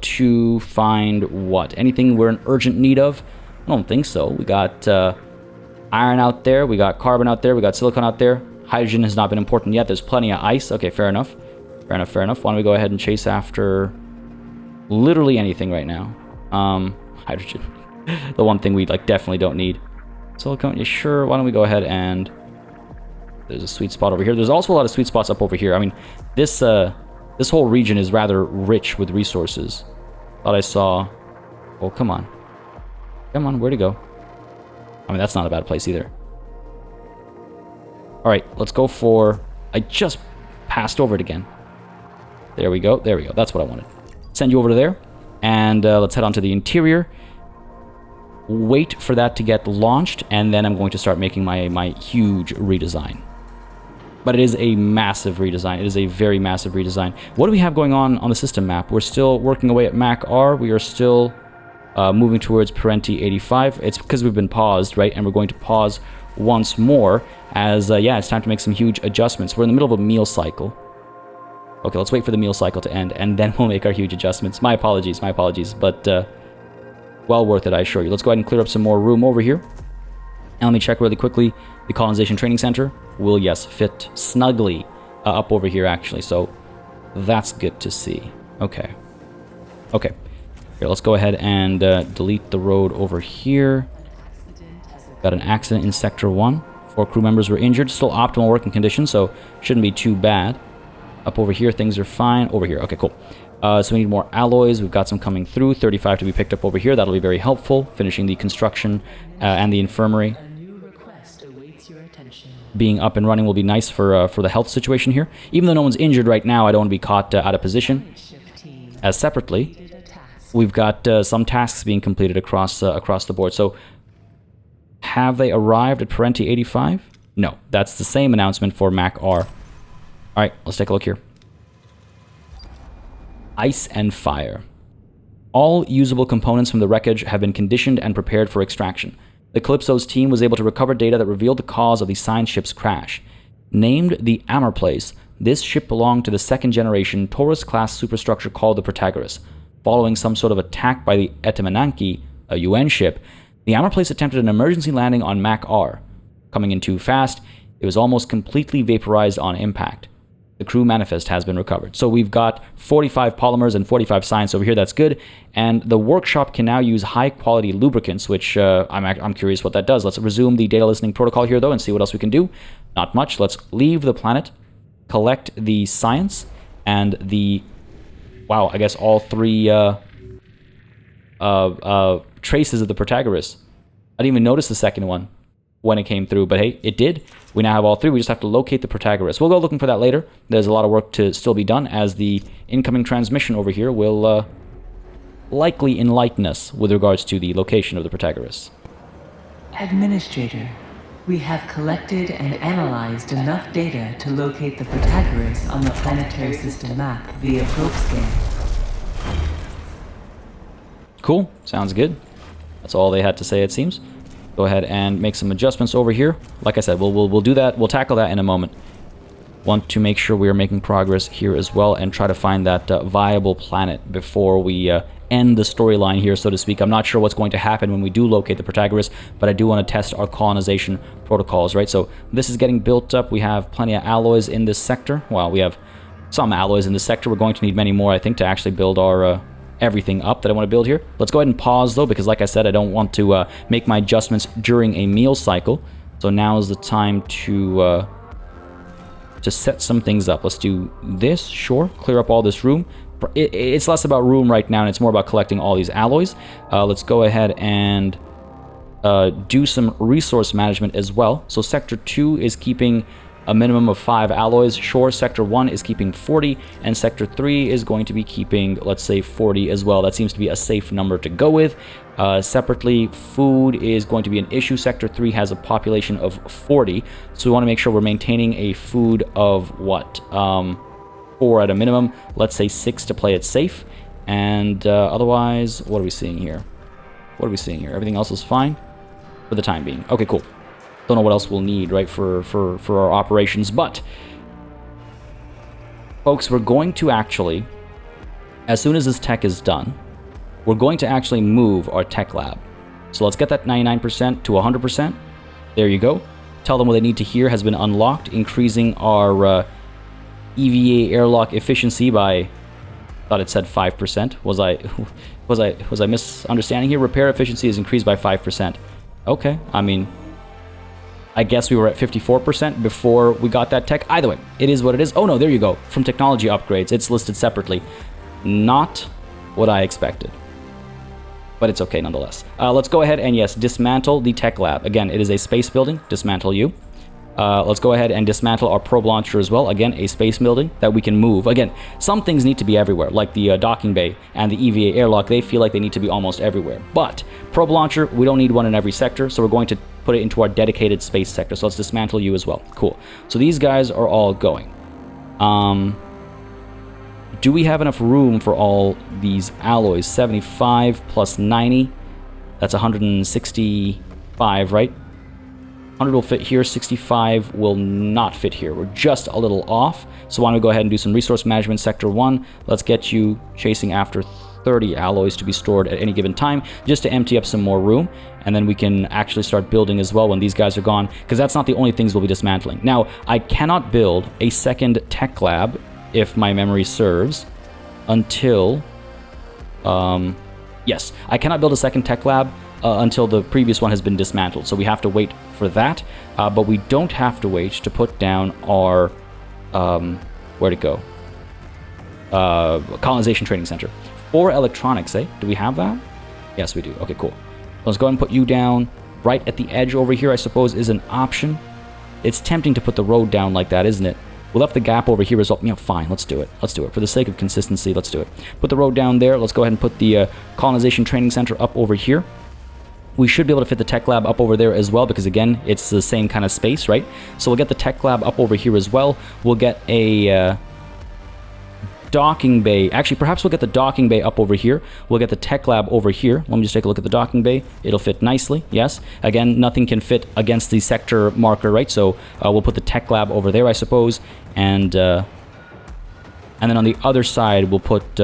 to find what? Anything we're in urgent need of? I don't think so. We got... iron out there, we got carbon out there, we got silicon out there. Hydrogen has not been important yet. There's plenty of ice. Okay, fair enough. Fair enough. Why don't we go ahead and chase after literally anything right now? Hydrogen. The one thing we definitely don't need. Silicon, yeah, sure. Why don't we go ahead and... There's a sweet spot over here. There's also a lot of sweet spots up over here. I mean, this whole region is rather rich with resources. Thought I saw... Oh, come on. Come on, where'd it go? I mean, that's not a bad place either. Alright, let's go for... I just passed over it again. There we go. There we go. That's what I wanted. Send you over to there. And let's head on to the interior. Wait for that to get launched. And then I'm going to start making my huge redesign. But it is a massive redesign. It is a very massive redesign. What do we have going on the system map? We're still working away at Mac R. We are still... moving towards Parenti 85. It's because we've been paused, right? And we're going to pause once more as, yeah, it's time to make some huge adjustments. We're in the middle of a meal cycle. Okay, let's wait for the meal cycle to end, and then we'll make our huge adjustments. My apologies, but well worth it, I assure you. Let's go ahead and clear up some more room over here. And let me check really quickly. The Colonization Training Center will, yes, fit snugly up over here, actually. So that's good to see. Okay. Okay. Here, let's go ahead and delete the road over here. Got an accident in Sector 1. 4 crew members were injured. Still optimal working conditions, so shouldn't be too bad. Up over here, things are fine. Over here, okay, cool. So we need more alloys. We've got some coming through. 35 to be picked up over here. That'll be very helpful. Finishing the construction and the infirmary. Being up and running will be nice for the health situation here. Even though no one's injured right now, I don't want to be caught out of position. As separately... We've got some tasks being completed across the board. So, have they arrived at Parenti 85? No, that's the same announcement for Mac R. All right, let's take a look here. Ice and fire. All usable components from the wreckage have been conditioned and prepared for extraction. The Calypso's team was able to recover data that revealed the cause of the science ship's crash. Named the Amorplace, this ship belonged to the second-generation Taurus-class superstructure called the Protagoras. Following some sort of attack by the Etamananki, a UN ship, the Amorplace attempted an emergency landing on Mach R. Coming in too fast, it was almost completely vaporized on impact. The crew manifest has been recovered. So we've got 45 polymers and 45 science over here. That's good. And the workshop can now use high-quality lubricants, which I'm curious what that does. Let's resume the data listening protocol here, though, and see what else we can do. Not much. Let's leave the planet, collect the science, and the... Wow, I guess all three traces of the Protagoras. I didn't even notice the second one when it came through, but hey, it did. We now have all three. We just have to locate the Protagoras. We'll go looking for that later. There's a lot of work to still be done, as the incoming transmission over here will likely enlighten us with regards to the location of the Protagoras. Administrator, we have collected and analyzed enough data to locate the Protagoras on the planetary system map via probe scan. Cool. Sounds good. That's all they had to say, it seems. Go ahead and make some adjustments over here. Like I said, we'll do that. We'll tackle that in a moment. Want to make sure we are making progress here as well and try to find that viable planet before we end the storyline here, so to speak. I'm not sure what's going to happen when we do locate the Protagoras, but I do want to test our colonization protocols, right? So this is getting built up. We have plenty of alloys in this sector. Well, we have some alloys in this sector. We're going to need many more, I think, to actually build our... everything up that I want to build here. Let's go ahead and pause though, because like I said, I don't want to make my adjustments during a meal cycle. So now is the time to set some things up. Let's do this, sure. Clear up all this room. It's less about room right now, and it's more about collecting all these alloys. Let's go ahead and do some resource management as well. So Sector 2 is keeping a minimum of 5 alloys. Sure, Sector 1 is keeping 40, and Sector 3 is going to be keeping, let's say, 40 as well. That seems to be a safe number to go with. Separately, food is going to be an issue. Sector 3 has a population of 40, so we want to make sure we're maintaining a food of, what, 4 at a minimum. Let's say 6 to play it safe. And otherwise, what are we seeing here? What are we seeing here? Everything else is fine for the time being. Okay, cool. Don't know what else we'll need, right, for our operations, but folks, we're going to actually, as soon as this tech is done, we're going to actually move our tech lab. So let's get that 99% to 100%. There you go. Tell them what they need to hear has been unlocked, increasing our EVA airlock efficiency by, thought it said 5%. Was I misunderstanding here? Repair efficiency is increased by 5%. Okay, I mean, I guess we were at 54% before we got that tech. Either way, it is what it is. Oh no, there you go. From technology upgrades, it's listed separately. Not what I expected. But it's okay nonetheless. Let's go ahead and, yes, dismantle the tech lab. Again, it is a space building. Dismantle you. Let's go ahead and dismantle our probe launcher as well. Again, a space building that we can move. Again, some things need to be everywhere, like the docking bay and the EVA airlock. They feel like they need to be almost everywhere. But probe launcher, we don't need one in every sector, so we're going to put it into our dedicated space sector. So let's dismantle you as well. Cool. So these guys are all going. Do we have enough room for all these alloys? 75 plus 90. That's 165, right? 100 will fit here, 65 will not fit here. We're just a little off. So why don't we go ahead and do some resource management. Sector 1, let's get you chasing after 30 alloys to be stored at any given time, just to empty up some more room, and then we can actually start building as well when these guys are gone, because that's not the only things we'll be dismantling. Now, I cannot build a second tech lab, if my memory serves, until... yes, I cannot build a second tech lab until the previous one has been dismantled, so we have to wait for that, but we don't have to wait to put down our... where'd it go? Colonization Training Center. For electronics, eh? Do we have that? Yes, we do. Okay, cool. Let's go ahead and put you down right at the edge over here, I suppose, is an option. It's tempting to put the road down like that, isn't it? We left the gap over here as well. Yeah, fine, let's do it. Let's do it. For the sake of consistency, let's do it. Put the road down there. Let's go ahead and put the Colonization Training Center up over here. We should be able to fit the tech lab up over there as well, because again, it's the same kind of space, right? So we'll get the tech lab up over here as well. We'll get a docking bay. Actually, perhaps we'll get the docking bay up over here. We'll get the tech lab over here. Let me just take a look at the docking bay. It'll fit nicely, yes. Again, nothing can fit against the sector marker, right? So we'll put the tech lab over there, I suppose. And then on the other side, we'll put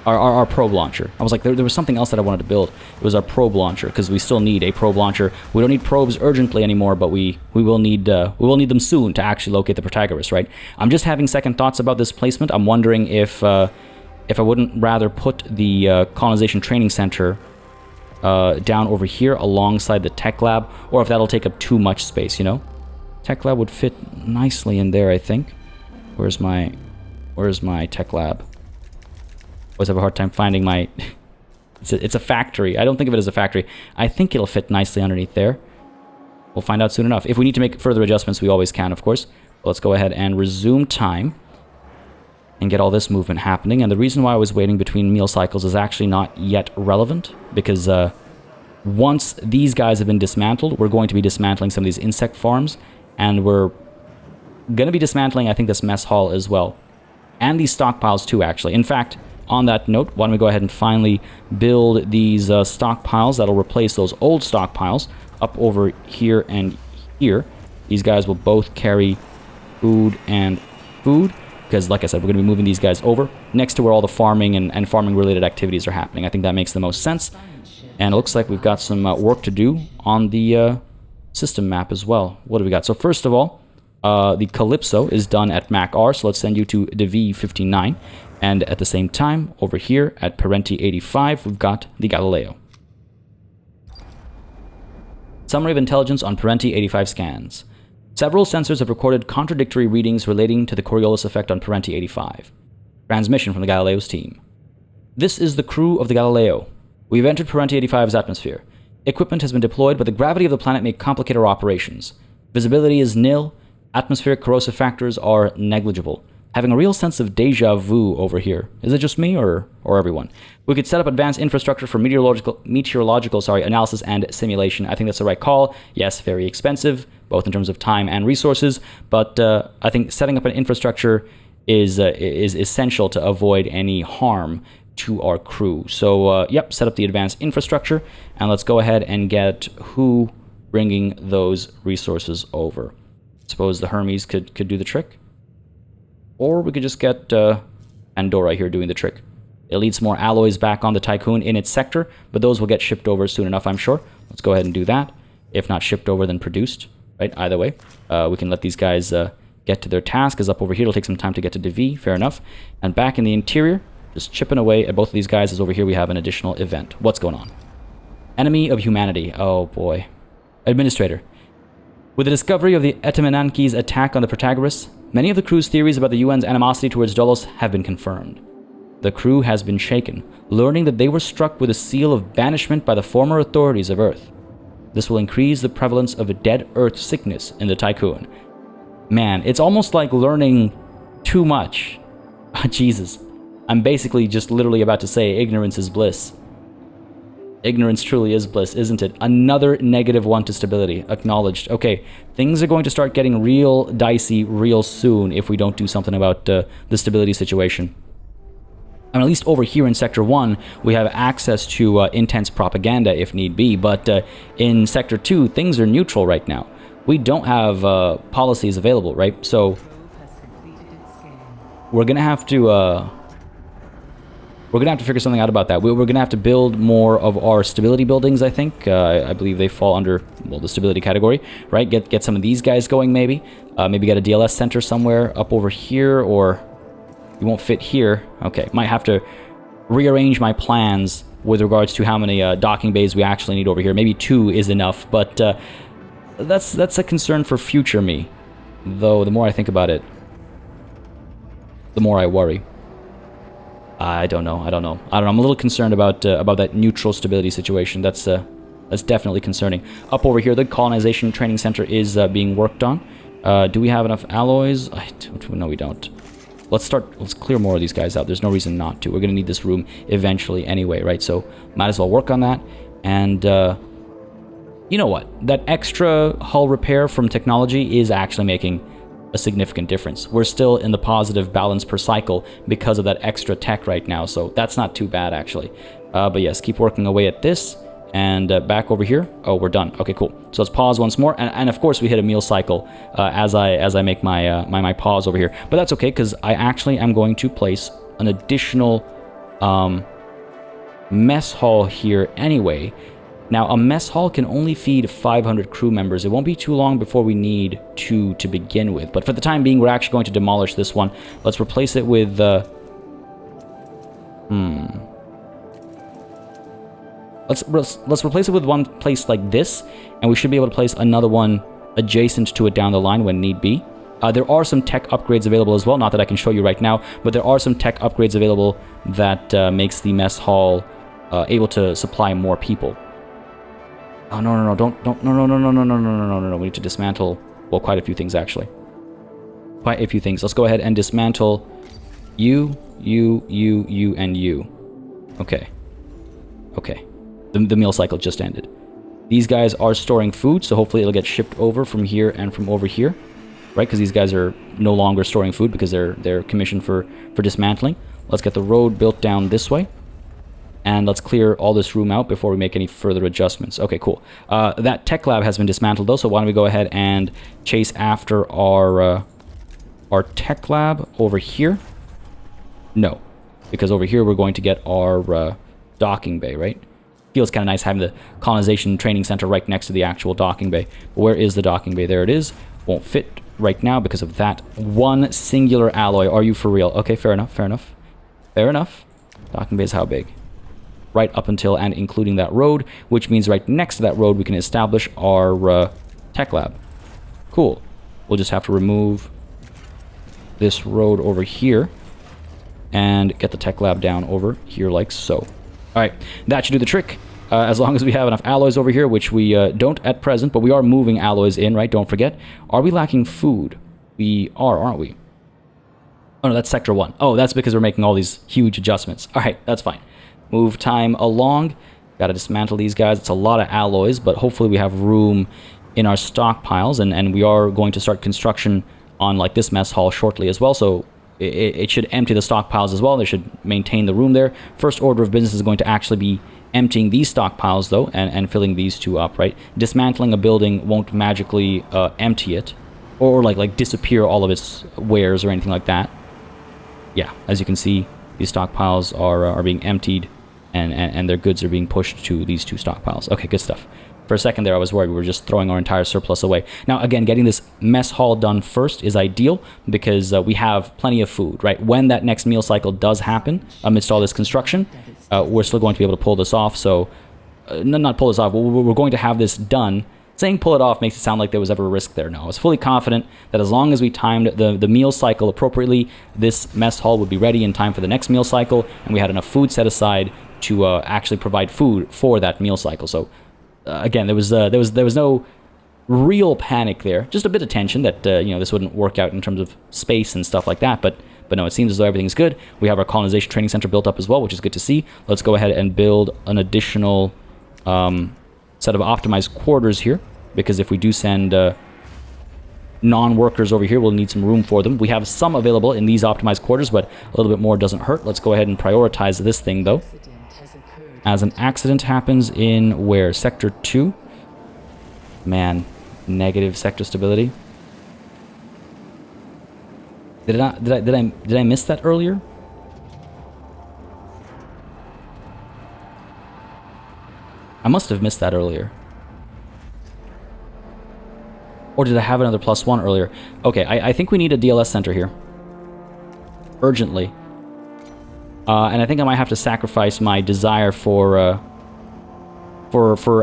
our probe launcher. I was like, there was something else that I wanted to build. It was our probe launcher, because we still need a probe launcher. We don't need probes urgently anymore, but we will need them soon to actually locate the Protagoras, right? I'm just having second thoughts about this placement. I'm wondering if I wouldn't rather put the colonization training center down over here alongside the tech lab, or if that'll take up too much space, you know? Tech lab would fit nicely in there, I think. Where's my tech lab? Always have a hard time finding my... it's a factory. I don't think of it as a factory. I think it'll fit nicely underneath there. We'll find out soon enough. If we need to make further adjustments, we always can, of course. But let's go ahead and resume time and get all this movement happening. And the reason why I was waiting between meal cycles is actually not yet relevant, because once these guys have been dismantled, we're going to be dismantling some of these insect farms, and we're going to be dismantling, I think, this mess hall as well. And these stockpiles too, actually. In fact, on that note, why don't we go ahead and finally build these stockpiles that'll replace those old stockpiles up over here and here. These guys will both carry food and food, because, like I said, we're going to be moving these guys over next to where all the farming and farming-related activities are happening. I think that makes the most sense. And it looks like we've got some work to do on the system map as well. What do we got? So first of all, the Calypso is done at Mach R, so let's send you to DV-59. And at the same time, over here at Parenti 85, we've got the Galileo. Summary of intelligence on Parenti 85 scans. Several sensors have recorded contradictory readings relating to the Coriolis effect on Parenti 85. Transmission from the Galileo's team. This is the crew of the Galileo. We've entered Parenti 85's atmosphere. Equipment has been deployed, but the gravity of the planet may complicate our operations. Visibility is nil. Atmospheric corrosive factors are negligible. Having a real sense of deja vu over here. Is it just me or everyone? We could set up advanced infrastructure for meteorological analysis and simulation. I think that's the right call. Yes, very expensive, both in terms of time and resources, but I think setting up an infrastructure is essential to avoid any harm to our crew. So, yep, set up the advanced infrastructure, and let's go ahead and get who bringing those resources over. Suppose the Hermes could do the trick. Or we could just get Pandora here doing the trick. It leads more alloys back on the Tiqqun in its sector, but those will get shipped over soon enough, I'm sure. Let's go ahead and do that. If not shipped over, then produced. Right, either way. We can let these guys get to their task, as up over here it'll take some time to get to DV, fair enough. And back in the interior, just chipping away at both of these guys, as over here we have an additional event. What's going on? Enemy of humanity. Oh boy. Administrator. With the discovery of the Etemenanki's attack on the Protagoras, many of the crew's theories about the UN's animosity towards Dolos have been confirmed. The crew has been shaken, learning that they were struck with a seal of banishment by the former authorities of Earth. This will increase the prevalence of a dead Earth sickness in the Tiqqun. Man, it's almost like learning too much. Jesus. I'm basically just literally about to say ignorance is bliss. Ignorance truly is bliss, isn't it? Another -1 to stability. Acknowledged. Okay, things are going to start getting real dicey real soon if we don't do something about the stability situation. I mean, at least over here in Sector 1, we have access to intense propaganda if need be, but in Sector 2, things are neutral right now. We don't have policies available, right? So we're going to have to... We're going to have to figure something out about that. We're going to have to build more of our stability buildings, I think. I believe they fall under, well, the stability category, right? Get some of these guys going, maybe. Maybe get a DLS center somewhere up over here, or you won't fit here. Okay, might have to rearrange my plans with regards to how many docking bays we actually need over here. Maybe 2 is enough, but that's a concern for future me. Though, the more I think about it, the more I worry. I don't know. I'm a little concerned about that neutral stability situation. That's definitely concerning. Up over here, the colonization training center is being worked on. Do we have enough alloys? No, we don't. Let's clear more of these guys out. There's no reason not to. We're going to need this room eventually anyway, right? So might as well work on that. And you know what? That extra hull repair from technology is actually making a significant difference. We're still in the positive balance per cycle because of that extra tech right now, so that's not too bad actually. But yes, keep working away at this. And back over here. Oh, we're done. Okay, cool. So let's pause once more. And of course, we hit a meal cycle as I make my my pause over here. But that's okay, because I actually am going to place an additional mess hall here anyway. Now, a mess hall can only feed 500 crew members. It won't be too long before we need 2 to begin with. But for the time being, we're actually going to demolish this one. Let's replace it with... Let's replace it with one place like this, and we should be able to place another one adjacent to it down the line when need be. There are some tech upgrades available as well, not that I can show you right now, but there are some tech upgrades available that makes the mess hall able to supply more people. Oh, no, no, we need to dismantle, well, quite a few things actually. Quite a few things. Let's go ahead and dismantle you, and you. Okay. Okay. The meal cycle just ended. These guys are storing food, so hopefully it'll get shipped over from here and from over here, right? Because these guys are no longer storing food because they're commissioned for dismantling. Let's get the road built down this way, and let's clear all this room out before we make any further adjustments. Okay, cool. That tech lab has been dismantled though, so why don't we go ahead and chase after our tech lab over here? No, because over here we're going to get our docking bay, right? Feels kind of nice having the colonization training center right next to the actual docking bay. But where is the docking bay? There it is. Won't fit right now because of that one singular alloy. Are you for real? Okay, fair enough, fair enough. Fair enough. Docking bay is how big? Right up until and including that road, which means right next to that road we can establish our tech lab. Cool. We'll just have to remove this road over here and get the tech lab down over here like so. Alright, that should do the trick. As long as we have enough alloys over here, which we don't at present, but we are moving alloys in, right? Don't forget. Are we lacking food? We are, aren't we? Oh, no, that's Sector 1. Oh, that's because we're making all these huge adjustments. Alright, that's fine. Move time along. Gotta dismantle these guys. It's a lot of alloys, but hopefully we have room in our stockpiles, and we are going to start construction on like this mess hall shortly as well, so it should empty the stockpiles as well. They should maintain the room there. First order of business is going to actually be emptying these stockpiles though, and filling these two up, right? Dismantling a building won't magically empty it, or like disappear all of its wares or anything like that. Yeah, as you can see, these stockpiles are being emptied, and their goods are being pushed to these two stockpiles. Okay, good stuff. For a second there, I was worried we were just throwing our entire surplus away. Now, again, getting this mess hall done first is ideal because we have plenty of food, right? When that next meal cycle does happen, amidst all this construction, we're still going to be able to pull this off. So, not pull this off, we're going to have this done. Saying pull it off makes it sound like there was ever a risk there. No, I was fully confident that as long as we timed the meal cycle appropriately, this mess hall would be ready in time for the next meal cycle, and we had enough food set aside to actually provide food for that meal cycle. So, again, there was no real panic there. Just a bit of tension that this wouldn't work out in terms of space and stuff like that. But no, it seems as though everything's good. We have our colonization training center built up as well, which is good to see. Let's go ahead and build an additional set of optimized quarters here, because if we do send non-workers over here, we'll need some room for them. We have some available in these optimized quarters, but a little bit more doesn't hurt. Let's go ahead and prioritize this thing though. As an accident happens in where? Sector 2? Man, negative sector stability. Did I miss that earlier? I must have missed that earlier. Or did I have another +1 earlier? Okay, I think we need a DLS center here. Urgently. And I think I might have to sacrifice my desire for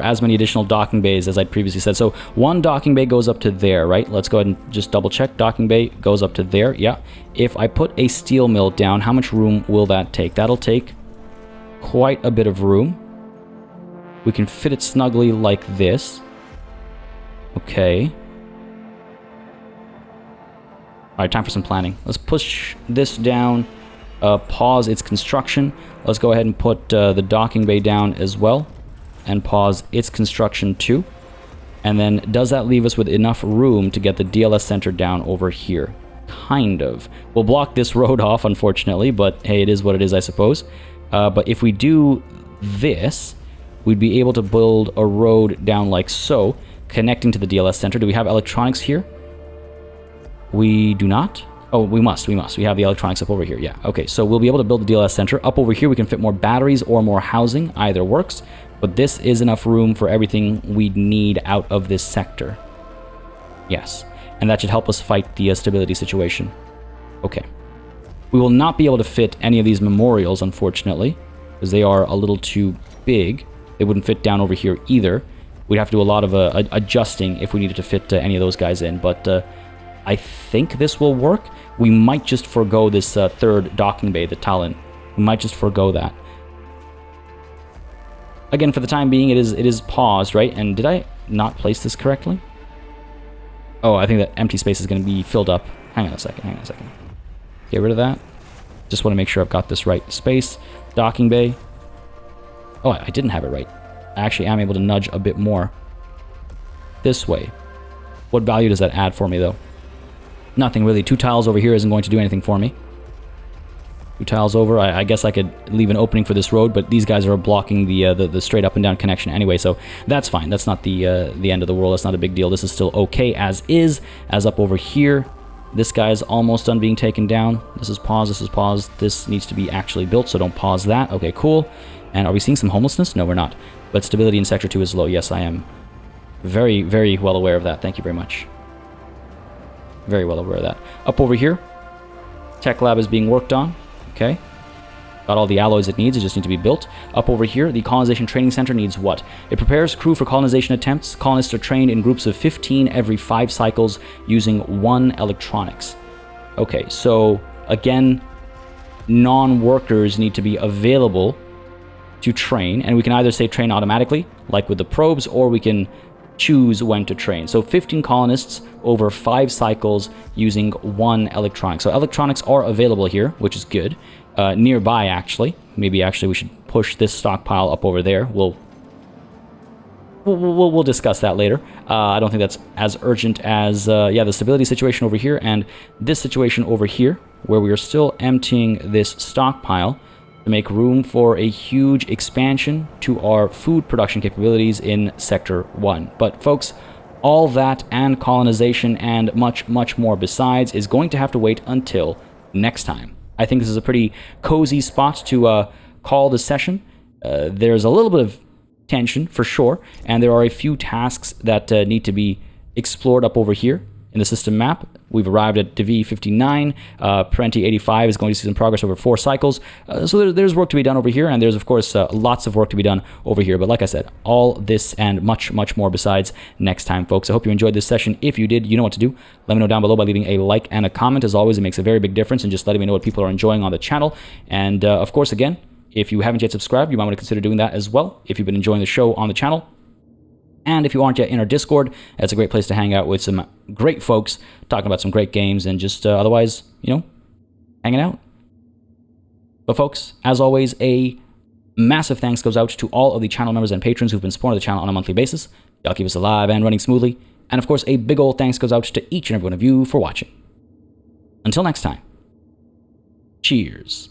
as many additional docking bays as I'd previously said. So one docking bay goes up to there, right? Let's go ahead and just double check. Docking bay goes up to there. Yeah. If I put a steel mill down, how much room will that take? That'll take quite a bit of room. We can fit it snugly like this. Okay. All right, time for some planning. Let's push this down. Pause its construction. Let's go ahead and put the docking bay down as well, and pause its construction too. And then does that leave us with enough room to get the DLS center down over here? Kind of. We'll block this road off, unfortunately, but hey, it is what it is, I suppose. But if we do this, we'd be able to build a road down like so, connecting to the DLS center. Do we have electronics here? We do not? Oh, we must. We have the electronics up over here. Yeah, okay, so we'll be able to build the DLS center. Up over here, we can fit more batteries or more housing. Either works. But this is enough room for everything we need out of this sector. Yes. And that should help us fight the stability situation. Okay. We will not be able to fit any of these memorials, unfortunately, because they are a little too big. They wouldn't fit down over here either. We'd have to do a lot of adjusting if we needed to fit any of those guys in. But I think this will work. We might just forego this third docking bay, the Talon. We might just forego that. Again, for the time being, it is paused, right? And did I not place this correctly? Oh, I think that empty space is going to be filled up. Hang on a second. Get rid of that. Just want to make sure I've got this right. Space, docking bay. Oh, I didn't have it right. I actually am able to nudge a bit more this way. What value does that add for me, though? Nothing really. 2 tiles over here isn't going to do anything for me. 2 tiles over. I guess I could leave an opening for this road, but these guys are blocking the straight up and down connection anyway, so that's fine. That's not the end of the world. That's not a big deal. This is still okay as is. As up over here, this guy is almost done being taken down. This is paused. This is paused. This needs to be actually built, so don't pause that. Okay, cool. And are we seeing some homelessness? No, we're not. But stability in Sector 2 is low. Yes, I am very, very well aware of that. Thank you very much. Very well aware of that. Up over here, Tech Lab is being worked on. Okay. Got all the alloys it needs. It just needs to be built. Up over here, the Colonization Training Center needs what? It prepares crew for colonization attempts. Colonists are trained in groups of 15 every 5 cycles using 1 electronics. Okay, so again, non-workers need to be available to train, and we can either say train automatically, like with the probes, or we can choose when to train. So 15 colonists over 5 cycles using 1 electronic. So electronics are available here, which is good. Nearby, actually. Maybe actually we should push this stockpile up over there. We'll discuss that later. I don't think that's as urgent as the stability situation over here and this situation over here, where we are still emptying this stockpile to make room for a huge expansion to our food production capabilities in Sector 1. But folks, all that and colonization and much, much more besides is going to have to wait until next time. I think this is a pretty cozy spot to call the session. There's a little bit of tension for sure, and there are a few tasks that need to be explored up over here in the system map. We've arrived at DV-59. PartyElite is going to see some progress over 4 cycles. So there's work to be done over here, and there's, of course, lots of work to be done over here. But like I said, all this and much, much more besides next time, folks. I hope you enjoyed this session. If you did, you know what to do. Let me know down below by leaving a like and a comment. As always, it makes a very big difference in just letting me know what people are enjoying on the channel. And, of course, again, if you haven't yet subscribed, you might want to consider doing that as well if you've been enjoying the show on the channel. And if you aren't yet in our Discord, that's a great place to hang out with some great folks, talking about some great games and just otherwise, hanging out. But folks, as always, a massive thanks goes out to all of the channel members and patrons who've been supporting the channel on a monthly basis. Y'all keep us alive and running smoothly. And of course, a big old thanks goes out to each and every one of you for watching. Until next time, cheers.